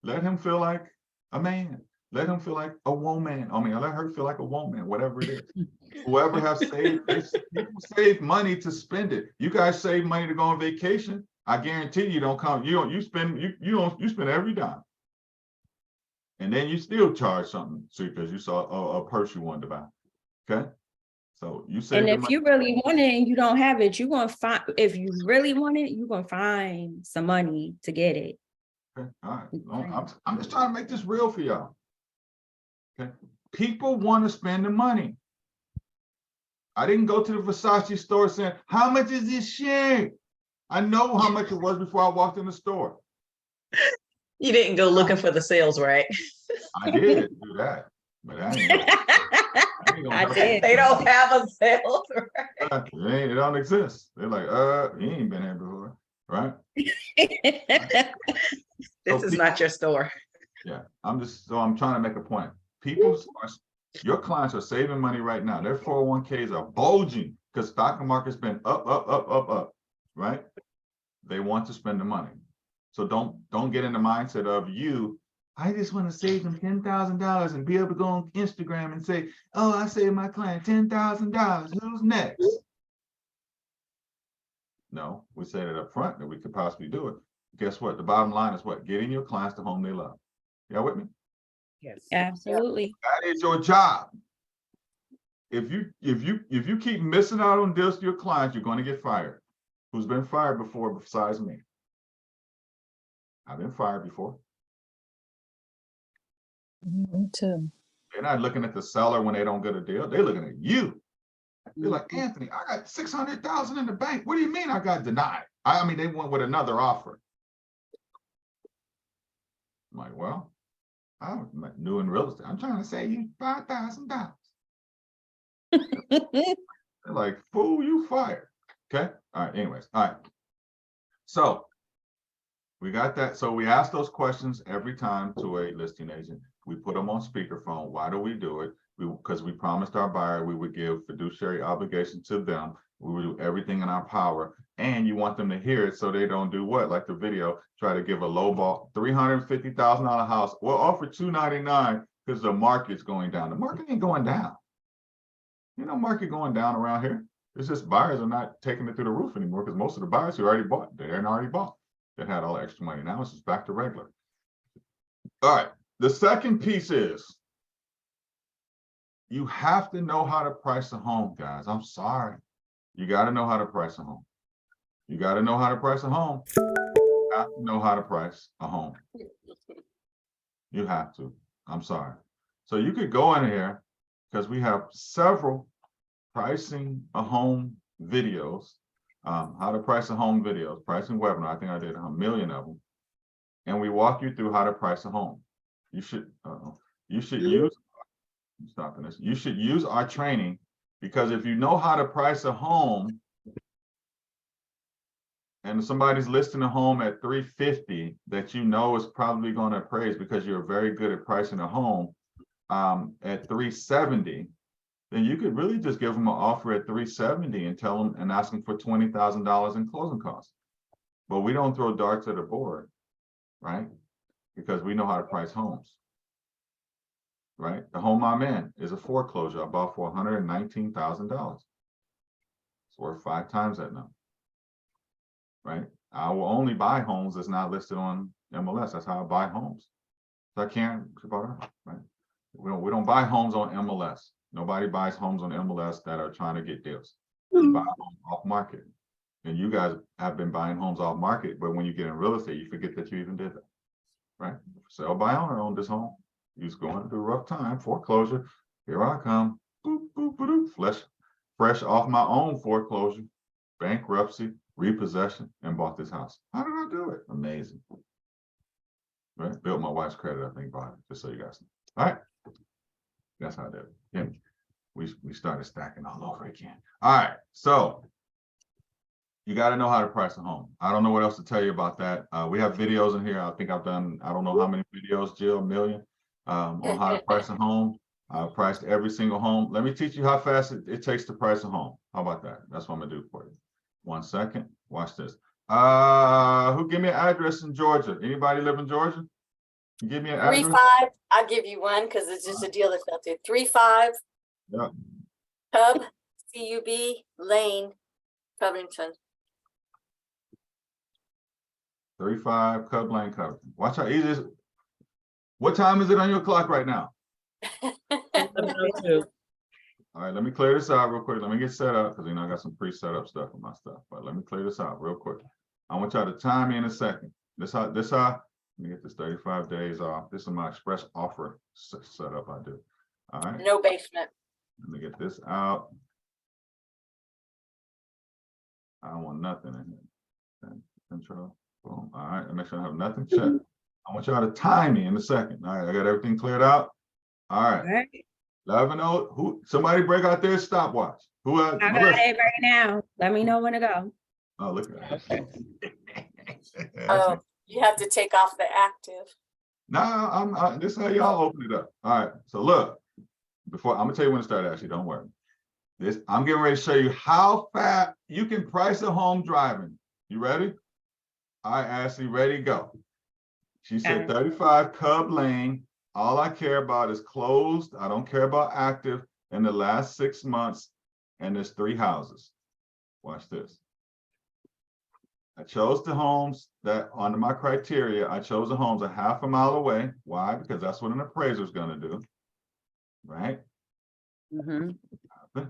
Let him feel like a man. Let him feel like a woman. I mean, let her feel like a woman, whatever it is. Whoever has saved, people save money to spend it. You guys save money to go on vacation. I guarantee you don't come, you spend every dime. And then you still charge something because you saw a purse you wanted to buy. Okay, so you say, And if you really want it and you don't have it, you're gonna find. If you really want it, you're gonna find some money to get it. okay, all right. I'm just trying to make this real for y'all. Okay, people want to spend the money. I didn't go to the Versace store saying, "How much is this shirt?" I know how much it was before I walked in the store. You didn't go looking for the sales, right? I did do that. But that ain't gonna I help. did. They don't have a sales. It don't exist. They're like, you ain't been here before, right? This is not your store. Yeah, I'm trying to make a point. Your clients are saving money right now. Their 401ks are bulging because stock market's been up, right? They want to spend the money. So don't get in the mindset of I just want to save them $10,000 and be able to go on Instagram and say, oh, I saved my client $10,000. Who's next? No, we said it up front that we could possibly do it. Guess what? The bottom line is what? Getting your clients the home they love. Y'all with me? Yes. Absolutely. That is your job. If you keep missing out on deals to your clients, you're going to get fired. Who's been fired before besides me? I've been fired before. Me too. They're not looking at the seller when they don't get a deal. They're looking at you. They're like, Anthony, I got 600,000 in the bank. What do you mean I got denied? I mean, they went with another offer. I'm like, well, I'm new in real estate. I'm trying to save you $5,000. They're like, fool, you fired. Okay. All right. Anyways. All right. So we got that. So we ask those questions every time to a listing agent. We put them on speakerphone. Why do we do it? Because we promised our buyer we would give fiduciary obligation to them. We would do everything in our power. And you want them to hear it so they don't do what? Like the video, try to give a low ball, $350,000 house. We'll offer $299 because the market's going down. The market ain't going down. You know, market going down around here. It's just buyers are not taking it through the roof anymore because most of the buyers who already bought, they hadn't already bought. That had all the extra money. Now it's just back to regular. All right. The second piece is you have to know how to price a home, guys. I'm sorry. You got to know how to price a home. You got to know how to price a home. You have to know how to price a home. You have to. I'm sorry. So you could go in here because we have several pricing a home videos, how to price a home videos, pricing webinar. I think I did 1 million of them. And we walk you through how to price a home. You should use, I'm stopping this. You should use our training because if you know how to price a home and somebody's listing a home at 350 that you know is probably going to appraise because you're very good at pricing a home at 370, then you could really just give them an offer at 370 and tell them and ask them for $20,000 in closing costs. But we don't throw darts at a board, right? Because we know how to price homes, right? The home I'm in is a foreclosure I bought for $119,000. It's worth 5 times that now, right? I will only buy homes that's not listed on MLS. That's how I buy homes. So I can't, right? We don't buy homes on MLS. Nobody buys homes on MLS that are trying to get deals. We buy homes off market. And you guys have been buying homes off market, but when you get in real estate, you forget that you even did that, right? Sell by owner owned this home. He's going through a rough time, foreclosure. Here I come, boop, boop, boop, boop. Fresh off my own foreclosure, bankruptcy, repossession, and bought this house. How did I do it? Amazing. Right? Built my wife's credit, I think, bought it, just so you guys know. All right. That's how I did it. Yeah. We started stacking all over again. All right. So you got to know how to price a home. I don't know what else to tell you about that. We have videos in here. I think I've done, I don't know how many videos, Jill, 1 million, on how to price a home. I've priced every single home. Let me teach you how fast it takes to price a home. How about that? That's what I'm gonna do for you. 1 second. Watch this. Who give me an address in Georgia? Anybody live in Georgia? Give me an address. 35. I'll give you one because it's just a deal that's out there. 35 Yeah. Cub CUB Lane, Covington. 35 Cub Lane, Covington. Watch how easy it is. What time is it on your clock right now? 11:02. All right, let me clear this out real quick. Let me get set up because I got some pre-set up stuff in my stuff. But let me clear this out real quick. I want y'all to time me in a second. This how let me get this 35 days off. This is my express offer setup I do. All right. No basement. Let me get this out. I don't want nothing in here. Okay. Control. Boom. All right. Make sure I have nothing checked. I want y'all to time me in a second. All right. I got everything cleared out. All right, Right. 11:00, who, somebody break out their stopwatch. Who has? I got Melissa? it right now. Let me know when to go. Oh, look at that. Oh, you have to take off the active. Nah, this is how y'all open it up. All right, so look, before, I'm gonna tell you when to start, actually, don't worry. I'm getting ready to show you how fast you can price a home driving. You ready? All right, Ashley, ready, go. She said Okay. 35 Cub Lane. All I care about is closed. I don't care about active in the last 6 months. And there's 3 houses. Watch this. I chose the homes that under my criteria, I chose the homes a half a mile away. Why? Because that's what an appraiser is going to do. Right? Mhm.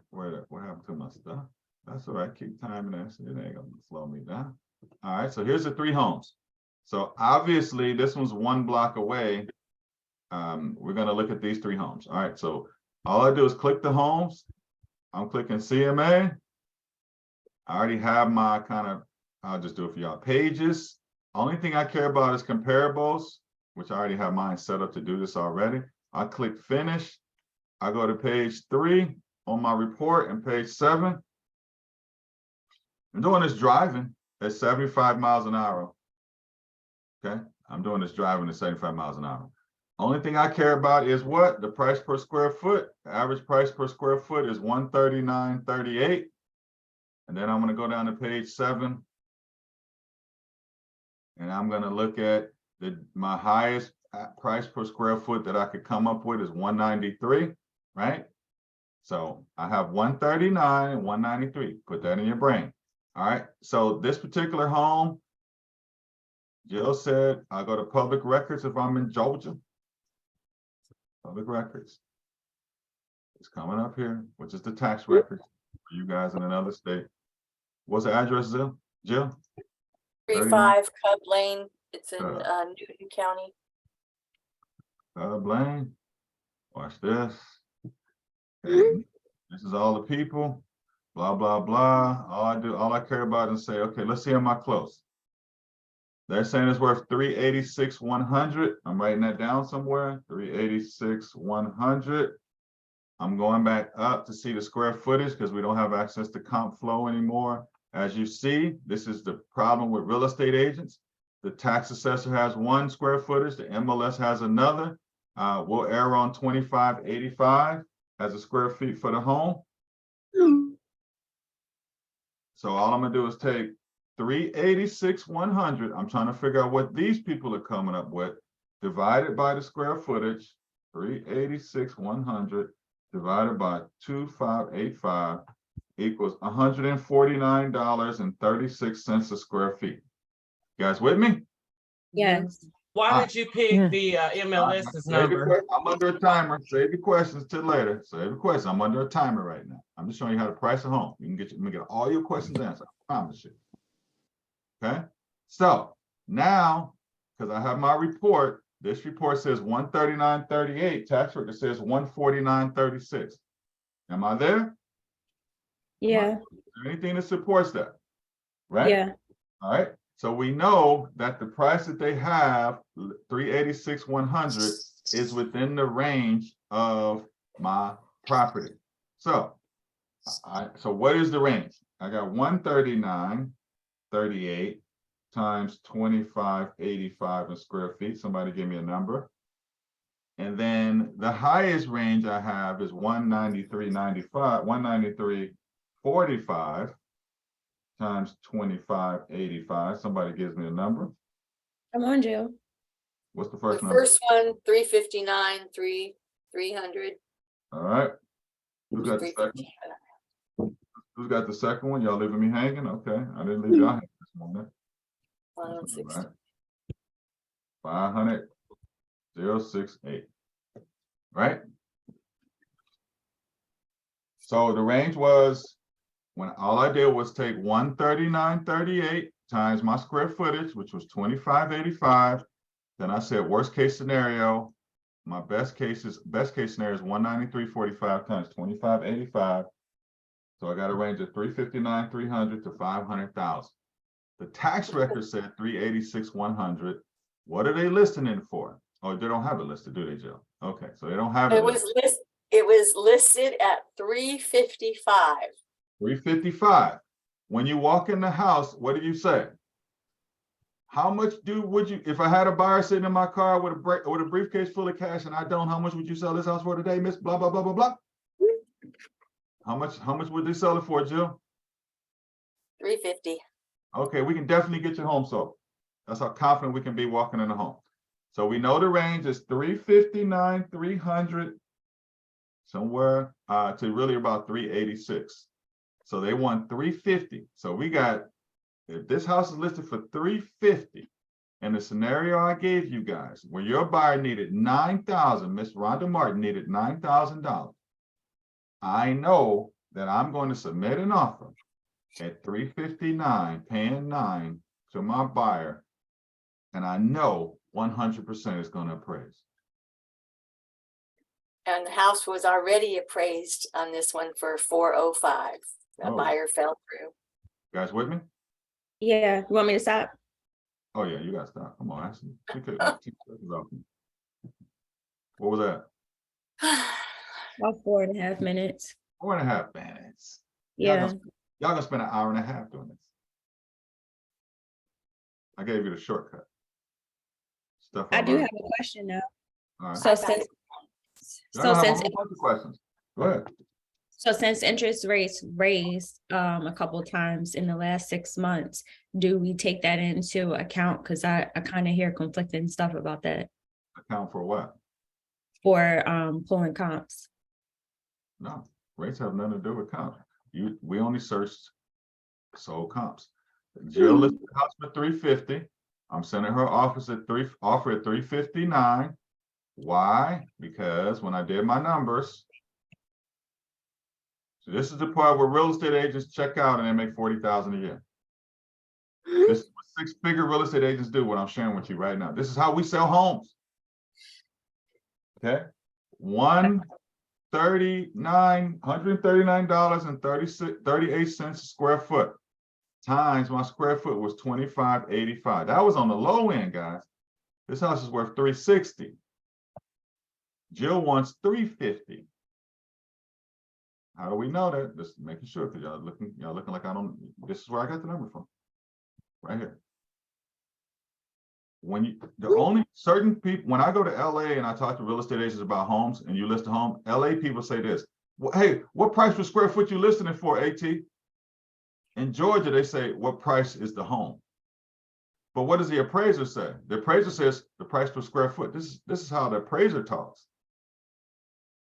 What happened to my stuff? That's all right. Keep timing that. It ain't gonna slow me down. All right. So here's the 3 homes. So obviously this one's 1 block away. We're gonna look at these 3 homes. All right. So all I do is click the homes. I'm clicking CMA. I already have my I'll just do it for y'all, pages. Only thing I care about is comparables, which I already have mine set up to do this already. I click finish. I go to page 3 on my report and page 7. I'm doing this driving at 75 miles an hour. Okay, I'm doing this driving at 75 miles an hour. Only thing I care about is what? The price per square foot. The average price per square foot is $139.38. And then I'm going to go down to page 7. And I'm going to look at my highest price per square foot that I could come up with is $193, right? So I have 139 and 193. Put that in your brain. All right. So this particular home, Jill said, I go to public records if I'm in Georgia. Public records. It's coming up here, which is the tax records for you guys in another state. What's the address, Jill? 35 Cub Lane. It's in Newton County. Blaine. Watch this. Okay. This is all the people. Blah, blah, blah. All I care about is say, okay, let's see, am I close? They're saying it's worth 386,100. I'm writing that down somewhere. 386,100. I'm going back up to see the square footage because we don't have access to comp flow anymore. As you see, this is the problem with real estate agents. The tax assessor has 1 square footage. The MLS has another. We'll err on 2585 as a square feet for the home. So all I'm gonna do is take 386,100. I'm trying to figure out what these people are coming up with, divided by the square footage. 386,100 divided by 2585 equals $149.36 a square feet. You guys with me? Yes. Why did you pick the MLS's number? I'm under a timer. Save your questions till later. Save your questions. I'm under a timer right now. I'm just showing you how to price a home. You can get all your questions answered. I promise you. Okay. So now, because I have my report, this report says 139.38. Tax record says 149.36. Am I there? Yeah. Is there anything that supports that? Right? Yeah. All right. So we know that the price that they have, 386,100, is within the range of my property. So, so what is the range? I got 139.38 times 2585 in square feet. Somebody give me a number. And then the highest range I have is 193.95, 193.45. Times 2585. Somebody gives me a number. Come on, Jill. What's the The first number? first one, 359, 300. All right. Who's got the second? 359. Who's got the second one? Y'all leaving me hanging? Okay. I didn't leave y'all hanging this morning. 160. 500,068. Right? So the range was, when all I did was take 139.38 times my square footage, which was 2585. Then I said, worst case scenario, my best case scenario is 193.45 times 2585. So I got a range of 359,300 to 500,000. The tax record said 386,100. What are they listing in for? Oh, they don't have it listed, do they, Joe? Okay, so they don't have It it. was listed at 355. 355. When you walk in the house, what do you say? How much would you, if I had a buyer sitting in my car with a briefcase full of cash and I don't, how much would you sell this house for today, Miss blah blah blah blah blah? How much would they sell it for, Jill? 350. Okay, we can definitely get your home sold. That's how confident we can be walking in the home. So we know the range is 359, 300, somewhere to really about 386. So they want 350. So we got, if this house is listed for 350, and the scenario I gave you guys, where your buyer needed 9,000, Miss Rhonda Martin needed $9,000. I know that I'm going to submit an offer at 359, paying 9 to my buyer, and I know 100% is going to appraise. And the house was already appraised on this one for 405. The Oh. buyer fell through. You guys with me? Yeah, you want me to stop? Oh yeah, you gotta stop. Come on, actually. What was that? About 4.5 minutes. 4.5 minutes. Y'all Yeah. gonna spend an hour and a half doing this. I gave you the shortcut. Stuff I do learned. have a question though. All right. So since, Y'all so have a since, whole bunch of questions. Go ahead. so since interest rates raised a couple times in the last 6 months, do we take that into account? Because I kind of hear conflicting stuff about that Account for what? for pulling comps. No, rates have nothing to do with comps. We only searched sold comps. Jill listed the house for 350. I'm sending her offer at 359. Why? Because when I did my numbers, so this is the part where real estate agents check out and they make 40,000 a year. This is what 6-figure real estate agents do, what I'm sharing with you right now. This is how we sell homes. Okay, $139.38 a square foot times my square foot was $25.85. That was on the low end, guys. This house is worth $360. Jill wants $350. How do we know that? Just making sure, because y'all looking like I don't. This is where I got the number from. Right here. When the only certain people, when I go to LA and I talk to real estate agents about homes and you list a home, LA people say this, well, hey, what price per square foot you listing it for, AT? In Georgia, they say, what price is the home? But what does the appraiser say? The appraiser says the price per square foot. This is how the appraiser talks.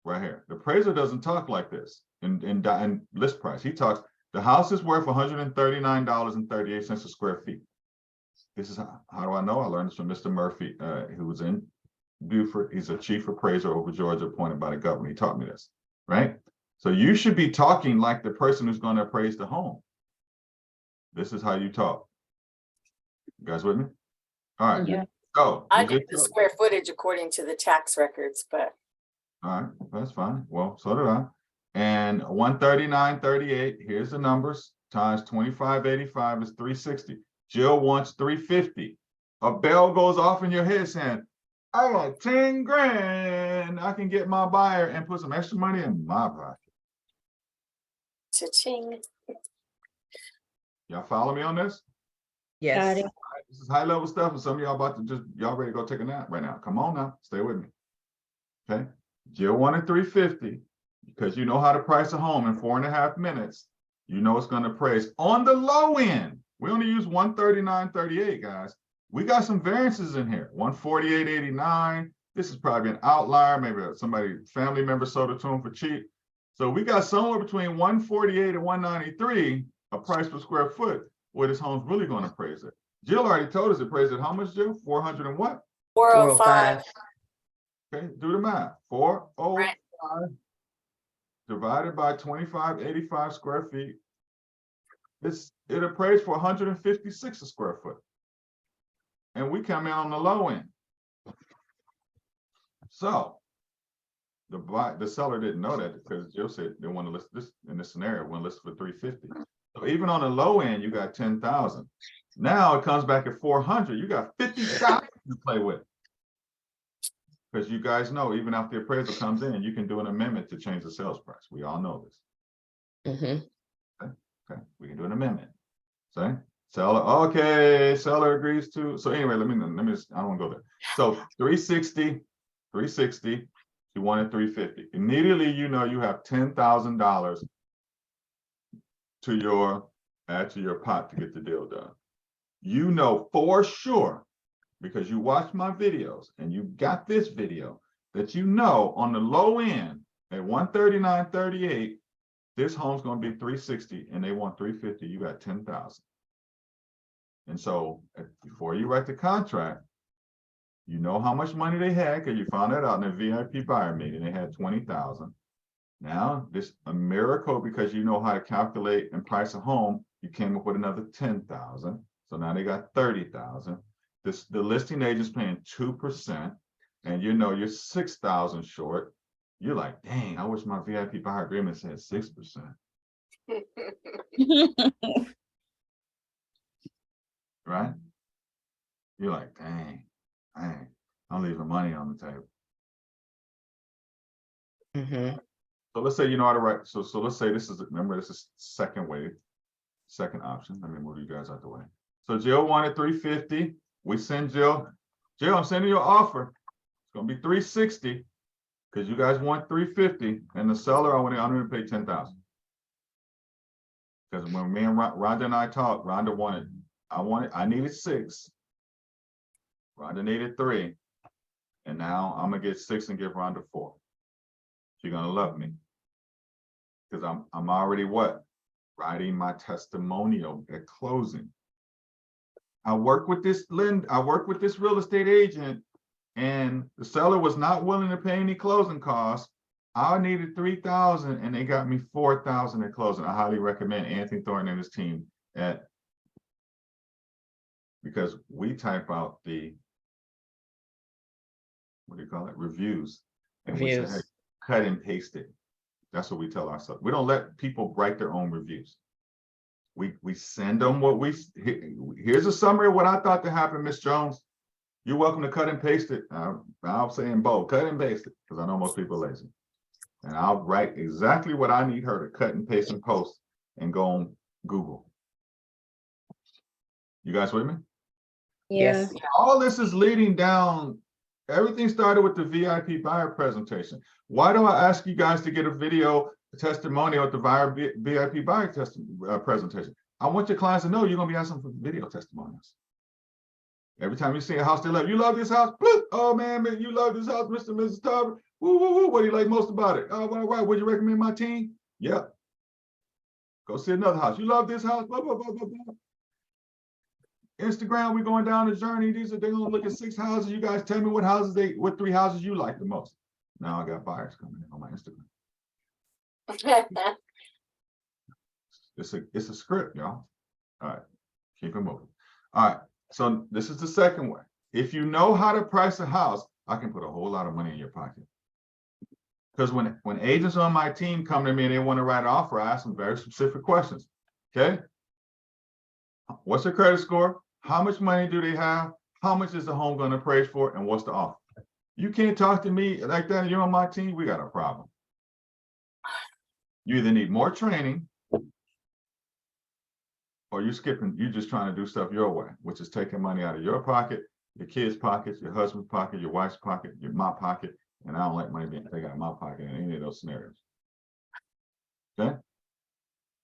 Right here. The appraiser doesn't talk like this in list price. He talks, the house is worth $139.38 a square feet. This is how do I know? I learned this from Mr. Murphy, who was in Buford. He's a chief appraiser over Georgia appointed by the governor. He taught me this, right? So you should be talking like the person who's going to appraise the home. This is how you talk. You guys with me? All right. Yeah. So I did the square footage according to the tax records, but all right, that's fine. Well, so did I. And 139.38, here's the numbers, times 25.85 is 360. Jill wants 350. A bell goes off in your head saying, I got 10 grand. I can get my buyer and put some extra money in my pocket. cha-ching. Y'all follow me on this? Got Yes. it. All right, this is high level stuff, and some of y'all about to y'all ready to go take a nap right now. Come on now, stay with me. Okay. Jill wanted 350 because you know how to price a home in 4.5 minutes. You know it's going to appraise on the low end. We only use 139.38, guys. We got some variances in here. 148.89. This is probably an outlier. Maybe somebody, family member sold it to them for cheap. So we got somewhere between 148 and 193, a price per square foot, where this home's really going to appraise it. Jill already told us it appraised it. How much, Jill? 400 and what? 405. Okay, do the math. 405 divided by 25.85 square feet. It appraised for 156 a square foot. And we come in on the low end. So the seller didn't know that because Jill said they want to list this in this scenario, want to list for 350. So even on the low end, you got 10,000. Now it comes back at 400. You got 50,000 to play with. Because you guys know, even after the appraisal comes in, you can do an amendment to change the sales price. We all know this. Mhm. Okay, we can do an amendment. Say, seller, okay, seller agrees to, so anyway, let me, I don't wanna go there. So 360, you wanted 350. Immediately, you know, you have $10,000 to your, add to your pot to get the deal done. You know for sure, because you watched my videos and you got this video, that you know on the low end at 139.38, this home's gonna be 360 and they want 350, you got 10,000. And so before you write the contract, you know how much money they had because you found that out in the VIP buyer meeting. They had 20,000. Now this a miracle because you know how to calculate and price a home. You came up with another 10,000. So now they got 30,000. The listing agent's paying 2%, and you know you're 6,000 short. You're like, dang, I wish my VIP buyer agreement said 6%. Right? You're like, dang, I'm leaving money on the table. Mhm. So let's say you know how to write. So let's say this is, remember, this is second option. Let me move you guys out the way. So Jill wanted 350. We send Jill, I'm sending you an offer. It's gonna be 360 because you guys want 350, and the seller, I'm gonna pay 10,000. Because when me and Rhonda and I talked, Rhonda wanted, I needed 6. Rhonda needed 3, and now I'm gonna get 6 and give Rhonda 4. She's gonna love me because I'm already what? Writing my testimonial at closing. I work with this real estate agent, and the seller was not willing to pay any closing costs. I needed 3,000 and they got me 4,000 at closing. I highly recommend Anthony Thornton and his team because we type out the, what do you call it? Reviews. And we say, hey, Reviews. cut and paste it. That's what we tell ourselves. We don't let people write their own reviews. We send them what here's a summary of what I thought to happen, Miss Jones. You're welcome to cut and paste it. I'll say in bold, cut and paste it, because I know most people are lazy. And I'll write exactly what I need her to cut and paste and post and go on Google. You guys with me? Yeah. Yes. All this is leading down, everything started with the VIP buyer presentation. Why do I ask you guys to get a video testimonial at the VIP buyer presentation? I want your clients to know you're gonna be asking for video testimonials. Every time you see a house they love, you love this house? Bloop. Oh man, you love this house, Mr. and Mrs. Tarver. Woo, woo, woo. What do you like most about it? Oh, right. Would you recommend my team? Yep. Go see another house. You love this house? Blah, blah, blah, blah, blah. Instagram, we're going down the journey. They're gonna look at 6 houses. You guys tell me what 3 houses you like the most. Now I got buyers coming in on my Instagram. It's a script, y'all. All right, keep it moving. All right, so this is the second way. If you know how to price a house, I can put a whole lot of money in your pocket. Because when agents on my team come to me and they want to write an offer, I ask them very specific questions. Okay, what's their credit score? How much money do they have? How much is the home going to appraise for? And what's the offer? You can't talk to me like that. You're on my team. We got a problem. You either need more training or you're just trying to do stuff your way, which is taking money out of your pocket, your kids' pockets, your husband's pocket, your wife's pocket, my pocket. And I don't like money being taken out of my pocket in any of those scenarios. Okay?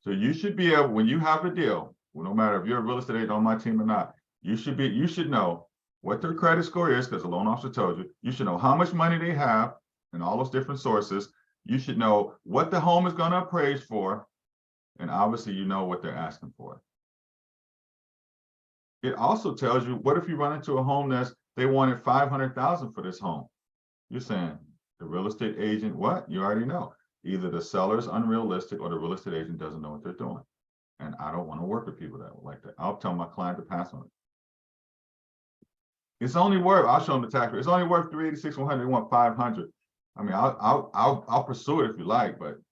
So you should be able, when you have a deal, well, no matter if you're a real estate agent on my team or not, you should know what their credit score is, because the loan officer told you. You should know how much money they have and all those different sources. You should know what the home is going to appraise for. And obviously, you know what they're asking for. It also tells you, what if you run into a home they wanted $500,000 for this home? You're saying the real estate agent, what? You already know. Either the seller's unrealistic or the real estate agent doesn't know what they're doing. And I don't want to work with people that are like that. I'll tell my client to pass on it. It's only worth, I'll show them the tax rate. It's only worth 386, 100, they want 500. I mean, I'll pursue it if you like, but it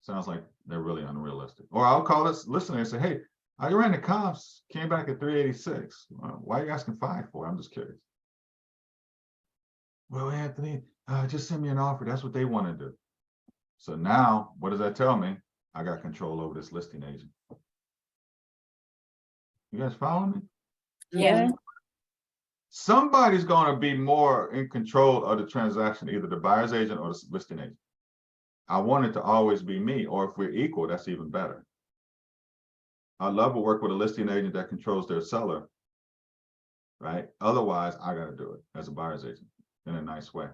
sounds like they're really unrealistic. Or I'll call this listener and say, hey, I ran the comps, came back at 386. Why are you asking 5 for? I'm just curious. well, Anthony, just send me an offer. That's what they want to do. So now, what does that tell me? I got control over this listing agent. You guys follow me? Yeah. Somebody's going to be more in control of the transaction, either the buyer's agent or the listing agent. I want it to always be me, or if we're equal, that's even better. I love to work with a listing agent that controls their seller, right? Otherwise, I got to do it as a buyer's agent in a nice way.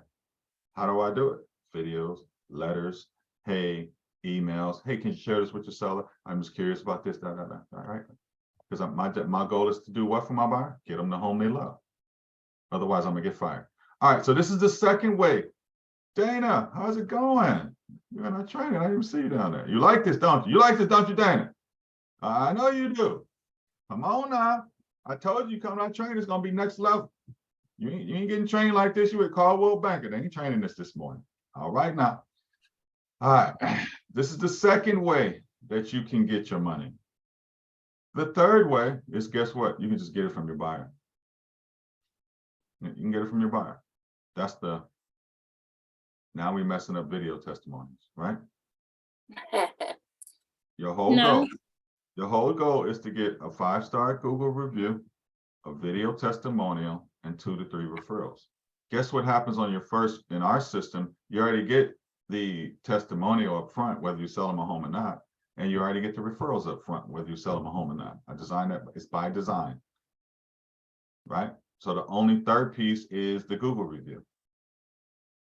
How do I do it? Videos, letters, hey, emails. Hey, can you share this with your seller? I'm just curious about this, All right. Because my goal is to do what for my buyer? Get them the home they love. Otherwise, I'm gonna get fired. All right, so this is the second way. Dana, how's it going? You're not training. I didn't even see you down there. You like this, don't you? You like this, don't you, Dana? I know you do. Come on now. I told you, come out training, it's gonna be next level. You ain't getting trained like this. You at Caldwell Banker. They ain't training this morning. All right now. All right. This is the second way that you can get your money. The third way is, guess what? You can just get it from your buyer. You can get it from your buyer. That's now we're messing up video testimonials, right? Your whole goal is to get a 5-star Google review, a video testimonial, and 2 to 3 referrals. Guess what happens on your first, in our system, you already get the testimonial up front, whether you sell them a home or not, and you already get the referrals up front, whether you sell them a home or not. I designed that, it's by design, right? So the only third piece is the Google review,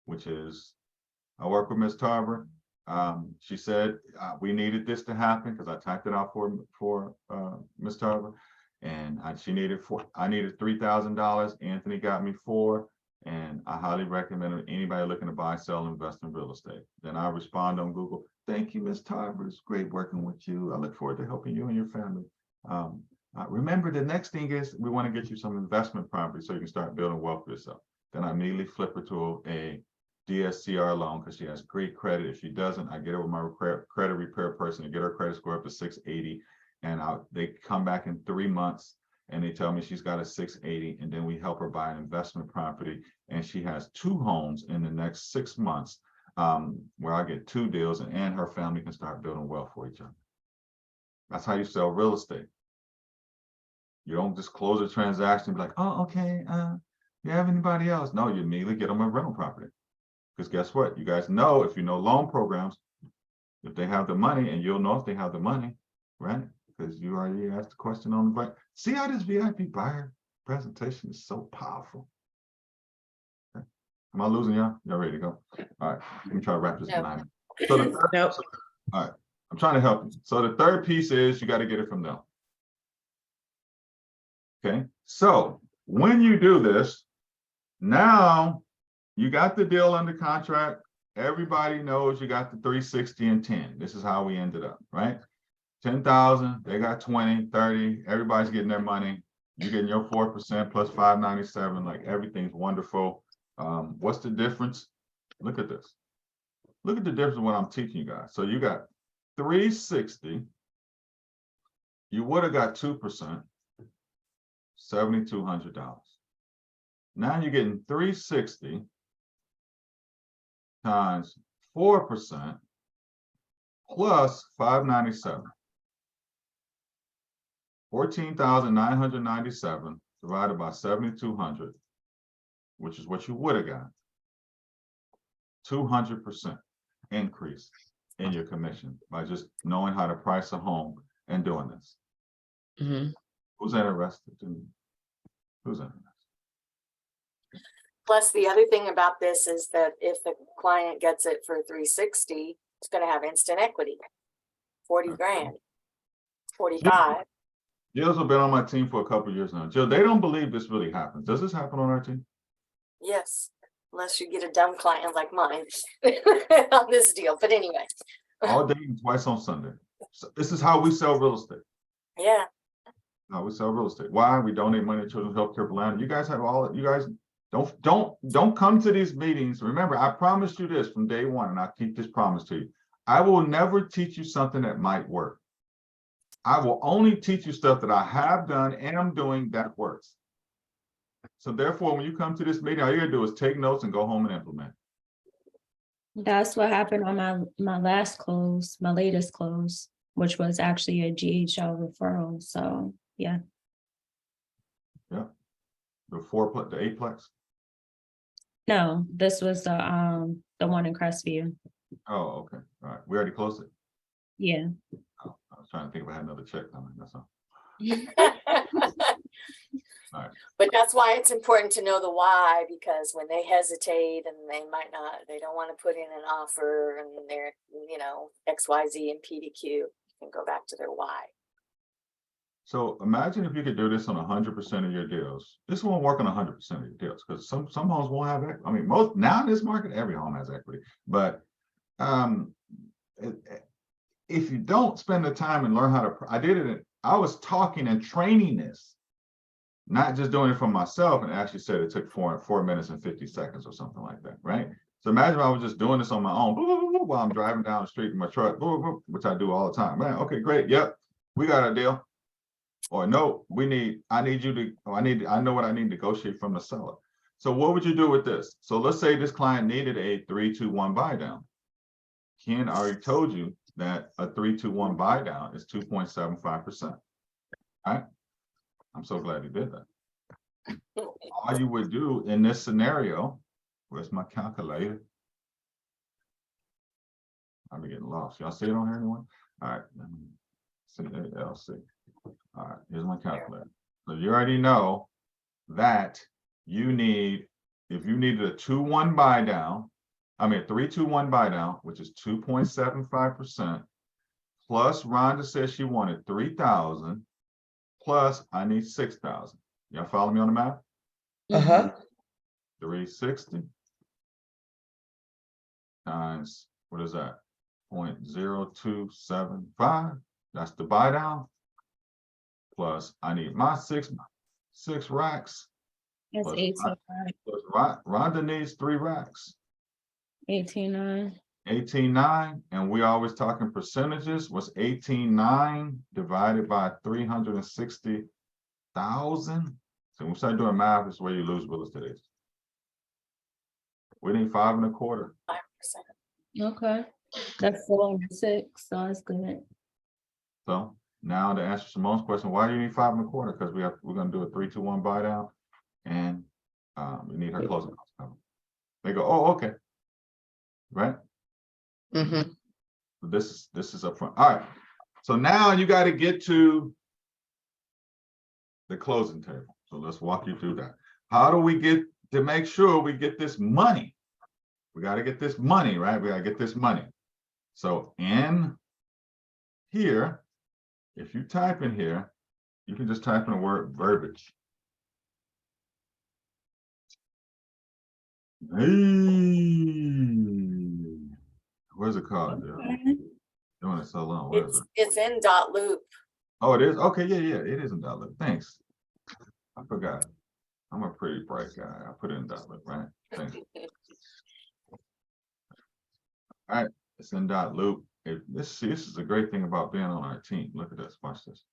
which is, I work with Ms. Tarver. She said we needed this to happen because I typed it out for Ms. Tarver, and I needed $3,000. Anthony got me $4,000, and I highly recommend anybody looking to buy, sell, invest in real estate. Then I respond on Google. Thank you, Ms. Tarver. It's great working with you. I look forward to helping you and your family. Remember, the next thing is we want to get you some investment property so you can start building wealth for yourself. Then I immediately flip her to a DSCR loan because she has great credit. If she doesn't, I get her with my credit repair person and get her credit score up to 680. And they come back in 3 months and they tell me she's got a 680. And then we help her buy an investment property. And she has 2 homes in the next 6 months where I get 2 deals and her family can start building wealth for each other. That's how you sell real estate. You don't just close a transaction and be like, oh, okay, you have anybody else? No, you immediately get them a rental property. Because guess what? You guys know, if you know loan programs, if they have the money, and you'll know if they have the money, right? Because you already asked the question on the buy. See how this VIP buyer presentation is so powerful. Okay. Am I losing y'all? Y'all ready to go? All right, let me try to wrap this No. up. So Nope. all right, I'm trying to help you. So the third piece is you got to get it from them. Okay, so when you do this, now you got the deal under contract. Everybody knows you got the 360 and 10. This is how we ended up, right? 10,000, they got 20, 30. Everybody's getting their money. You're getting your 4% plus 597. Like, everything's wonderful. What's the difference? Look at this. Look at the difference in what I'm teaching you guys. So you got 360. You would have got 2%, $7,200. Now you're getting 360 times 4% plus 597. 14,997 divided by 7,200, which is what you would have got. 200% increase in your commission by just knowing how to price a home and doing this. Mhm. Who's interested? Who's interested? Plus, the other thing about this is that if the client gets it for 360, it's gonna have instant equity. 40 grand, 45. Jill's been on my team for a couple of years now. Jill, they don't believe this really happens. Does this happen on our team? Yes, unless you get a dumb client like mine on this deal. But anyway, All day and twice on Sunday. So this is how we sell real estate. yeah, How we sell real estate. Why? We donate money to Children's Healthcare Plan. You guys have all. You guys don't come to these meetings. Remember, I promised you this from day one, and I keep this promise to you. I will never teach you something that might work. I will only teach you stuff that I have done and I'm doing that works. So therefore, when you come to this meeting, all you gotta do is take notes and go home and implement. That's what happened on my last close, my latest close, which was actually a GHL referral. So yeah. The the eightplex. No, this was the one in Crestview. Oh, okay. All right. We already closed it. Yeah. Oh, I was trying to think if I had another check coming. That's all. Alright. But that's why it's important to know the why, because when they hesitate and they don't want to put in an offer and they're, X, Y, Z and PDQ, you can go back to their why. So imagine if you could do this on 100% of your deals. This won't work on 100% of your deals because some homes won't have equity. I mean, most now in this market, every home has equity. But if you don't spend the time and learn how to, I was talking and training this, not just doing it for myself, and actually said it took 4 minutes and 50 seconds or something like that, right? So imagine if I was just doing this on my own while I'm driving down the street in my truck, which I do all the time. Man, okay, great. Yep, we got a deal. Or no, I know what I need to negotiate from the seller. So what would you do with this? So let's say this client needed a 3-2-1 buy down. Ken already told you that a 3-2-1 buy down is 2.75%. Right? I'm so glad you did that. All you would do in this scenario, where's my calculator? I'm getting lost. Y'all see it on here, anyone? All right, let me see LC. All right, here's my calculator. So you already know that if you needed a 2-1 buy down, I mean a 3-2-1 buy down, which is 2.75%, plus Rhonda says she wanted 3,000, plus I need 6,000. Y'all follow me on the math? 360 times, what is that? 0.0275. That's the buy down. Plus I need my six racks. It's Plus 18.9. Rhonda needs 3 racks. 18.9. 18.9, and we always talking percentages. Was 18.9 divided by 360,000? So when we start doing math, it's where you lose real estate. We need 5 1/4. 5%. Okay. That's 406, so that's good. So now to answer Simone's question, why do you need 5 1/4? Because we're gonna do a 3-2-1 buy down, and we need her closing costs covered. They go, oh, okay. Right? Mm-hmm. This is upfront. All right. So now you got to get to the closing table. So let's walk you through that. How do we get to make sure we get this money? We got to get this money, right? We got to get this money. So in here, if you type in here, you can just type in the word verbiage. Where's it called? Doing it so long. Where is it? It's in dot loop. Oh, it is? Okay, yeah, it is in dot loop. Thanks. I forgot. I'm a pretty bright guy. I put it in dot loop, right? Thanks. All right, it's in dot loop. This is a great thing about being on our team. Look at this, watch this.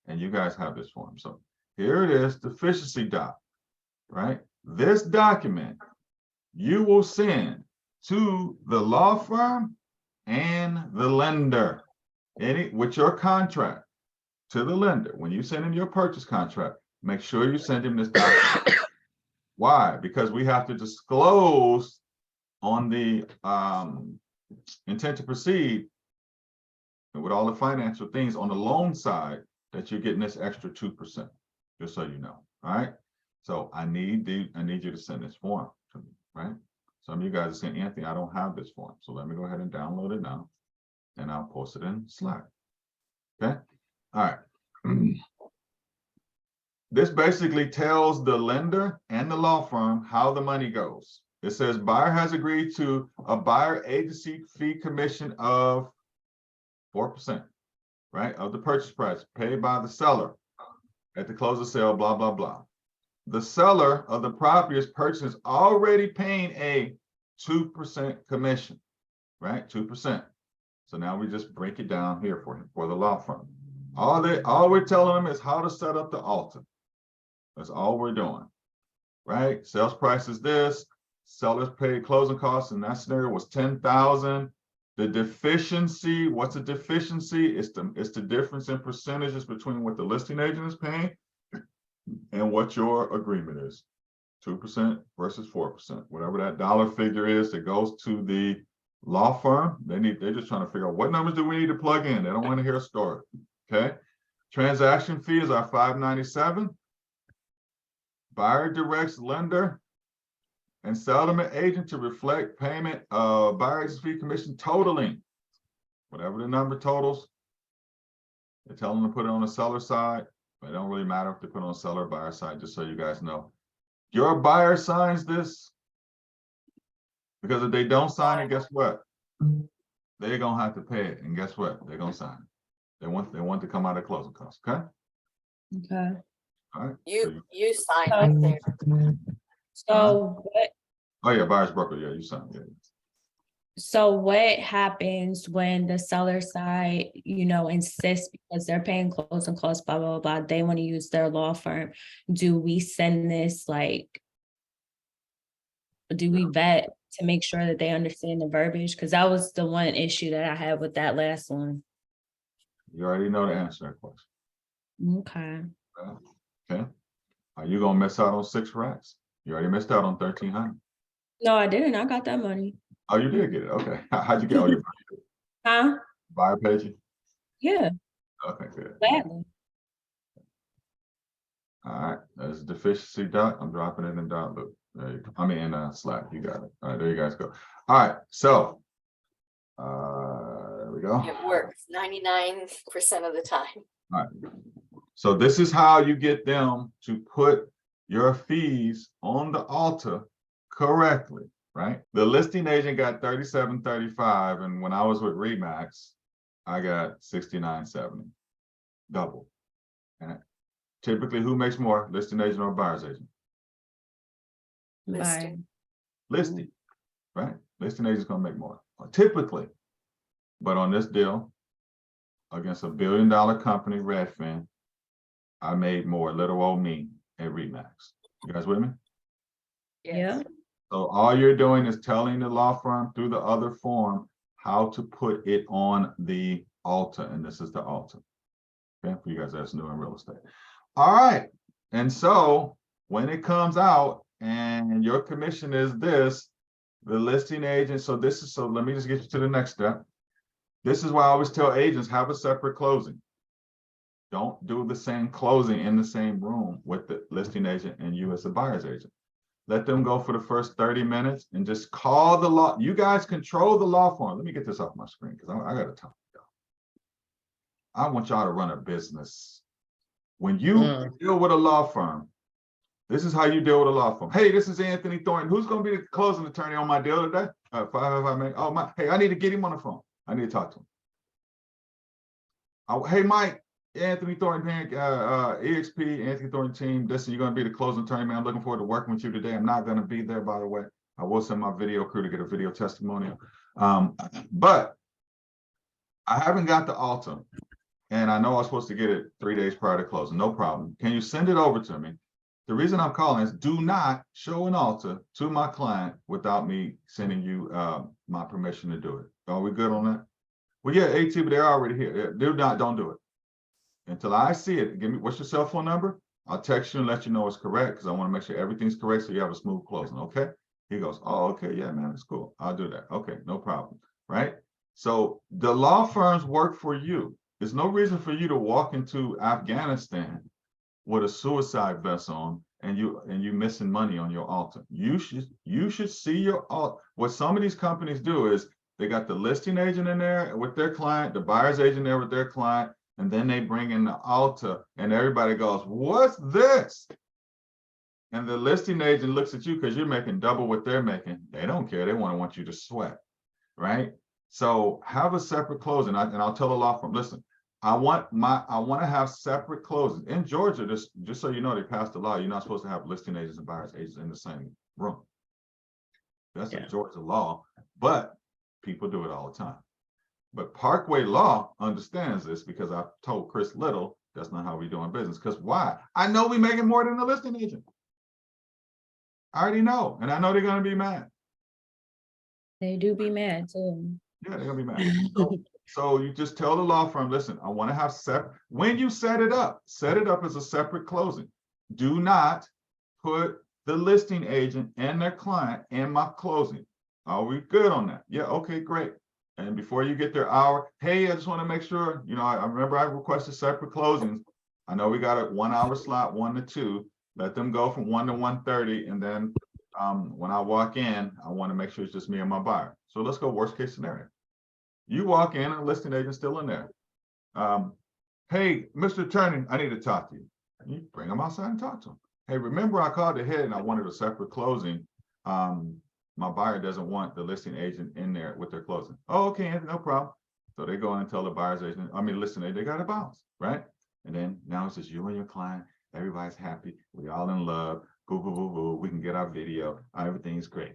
And you guys have this form. So here it is, deficiency doc, right? This document you will send to the law firm and the lender. With your contract to the lender, when you send him your purchase contract, make sure you send him this document. Why? Because we have to disclose on the intent to proceed and with all the financial things on the loan side that you're getting this extra 2%, just so you know. All right. So I need you to send this form to me, right? Some of you guys are saying, Anthony, I don't have this form. So let me go ahead and download it now, and I'll post it in Slack. Okay. All right. This basically tells the lender and the law firm how the money goes. It says buyer has agreed to a buyer agency fee commission of 4%, right, of the purchase price paid by the seller at the close of sale, blah, blah, blah. The seller of the property is purchasing already paying a 2% commission, right, 2%. So now we just break it down here for him, for the law firm. All we're telling them is how to set up the altar. That's all we're doing. right? Sales price is this, sellers paid closing costs in that scenario was 10,000. The deficiency, what's a deficiency? It's the difference in percentages between what the listing agent is paying and what your agreement is. 2% versus 4%, whatever that dollar figure is that goes to the law firm. They're just trying to figure out what numbers do we need to plug in. They don't want to hear a story. Okay. Transaction fees are $597. Buyer directs lender and settlement agent to reflect payment of buyer agent fee commission totaling whatever the number totals. They tell them to put it on the seller side, but it don't really matter if they put it on the seller or buyer side, just so you guys know. Your buyer signs this, because if they don't sign it, guess what? They're gonna have to pay it, and guess what? They're gonna sign it. They want to come out of closing costs. Okay. Okay. All right. You sign right there. So what, Oh yeah, buyer's broker. Yeah, you sign. Yeah. so what happens when the seller side, insists because they're paying closing costs, blah, blah, blah, they want to use their law firm? Do we send this do we vet to make sure that they understand the verbiage? Because that was the one issue that I had with that last one. You already know the answer to that question. Okay. Okay. Are you gonna miss out on 6 racks? You already missed out on 1,300. No, I didn't. I got that money. Oh, you did get it. Okay. How'd you get all your Huh? buyer paid you? Yeah, Okay, good. gladly. All right. There's a deficiency dot. I'm dropping it in dot loop. There you go. I mean in Slack. You got it. All right, there you guys go. All right. So there we go. It works 99% of the time. All right. So this is how you get them to put your fees on the altar correctly, right? The listing agent got 37.35, and when I was with Remax, I got 69.70, double. And typically, who makes more, listing agent or buyer's agent? Bye. Listing, right? Listing agent's gonna make more, typically. But on this deal, against $1 billion company, Redfin, I made more, little old me, at Remax. You guys with me? Yeah. So all you're doing is telling the law firm through the other form how to put it on the altar, and this is the altar. Okay, for you guys that's new in real estate. All right, and so when it comes out and your commission is this, the listing agent, so let me just get you to the next step. This is why I always tell agents, have a separate closing. Don't do the same closing in the same room with the listing agent and you as a buyer's agent. Let them go for the first 30 minutes and just call the law. You guys control the law firm. Let me get this off my screen because I got to talk to y'all. I want y'all to run a business. When you deal with a law firm, this is how you deal with a law firm. Hey, this is Anthony Thornton. Who's going to be the closing attorney on my deal today? Hey, I need to get him on the phone. I need to talk to him. Hey, Mike. Anthony Thornton, EXP, Anthony Thornton team. Listen, you're going to be the closing attorney, man. I'm looking forward to working with you today. I'm not going to be there, by the way. I will send my video crew to get a video testimonial. But I haven't got the altar, and I know I was supposed to get it 3 days prior to closing. No problem. Can you send it over to me? The reason I'm calling is do not show an altar to my client without me sending you my permission to do it. Are we good on that? Well, yeah, AT, but they're already here. Don't do it. Until I see it, give me, what's your cell phone number? I'll text you and let you know it's correct because I want to make sure everything's correct so you have a smooth closing, okay? He goes, oh, okay, yeah, man, it's cool. I'll do that. Okay, no problem, right? So the law firms work for you. There's no reason for you to walk into Afghanistan with a suicide vest on and you missing money on your altar. You should see your altar. What some of these companies do is they got the listing agent in there with their client, the buyer's agent there with their client, and then they bring in the altar and everybody goes, what's this? And the listing agent looks at you because you're making double what they're making. They don't care. They want you to sweat, right? So have a separate closing. And I'll tell the law firm, listen, I want to have separate closings. In Georgia, just so you know, they passed a law. You're not supposed to have listing agents and buyer's agents in the same room. That's a Georgia law, but people do it all the time. But Parkway Law understands this because I've told Chris Little that's not how we're doing business. Because why? I know we're making more than the listing agent. I already know, and I know they're gonna be mad. They do be mad too. Yeah, they're gonna be mad. So you just tell the law firm, listen, I want to have when you set it up as a separate closing. Do not put the listing agent and their client in my closing. Are we good on that? Yeah, okay, great. And before you get their hour, hey, I just want to make sure, I remember I requested separate closings. I know we got a 1 hour slot, 1 to 2. Let them go from 1 to 1:30. And then when I walk in, I want to make sure it's just me and my buyer. So let's go worst case scenario. You walk in, and a listing agent still in there. Hey, Mr. Attorney, I need to talk to you. And you bring them outside and talk to them. Hey, remember I called ahead and I wanted a separate closing. My buyer doesn't want the listing agent in there with their closing. Oh, okay, Anthony, no problem. So they go in and tell the buyer's agent, listing agent, they got a bounce, right? And then now it's just you and your client. Everybody's happy. We all in love. Boo, boo, boo, boo. We can get our video. Everything's great,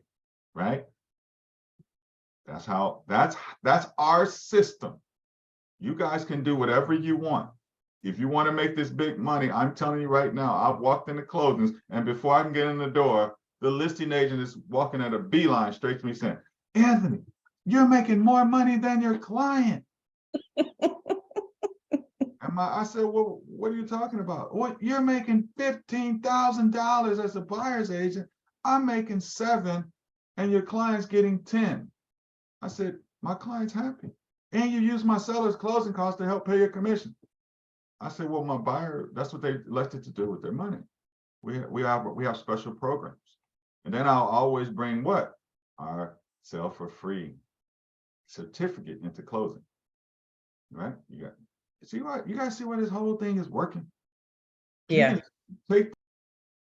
right? That's our system. You guys can do whatever you want. If you want to make this big money, I'm telling you right now, I've walked in the closings, and before I can get in the door, the listing agent is walking at a beeline straight to me saying, Anthony, you're making more money than your client. And I said, well, what are you talking about? What, you're making $15,000 as a buyer's agent. I'm making 7, and your client's getting 10. I said, my client's happy. And you use my seller's closing costs to help pay your commission. I said, well, my buyer, that's what they elected to do with their money. We have special programs. And then I'll always bring what? Our sell for free certificate into closing. Right? You guys see why this whole thing is working? You Yeah. can take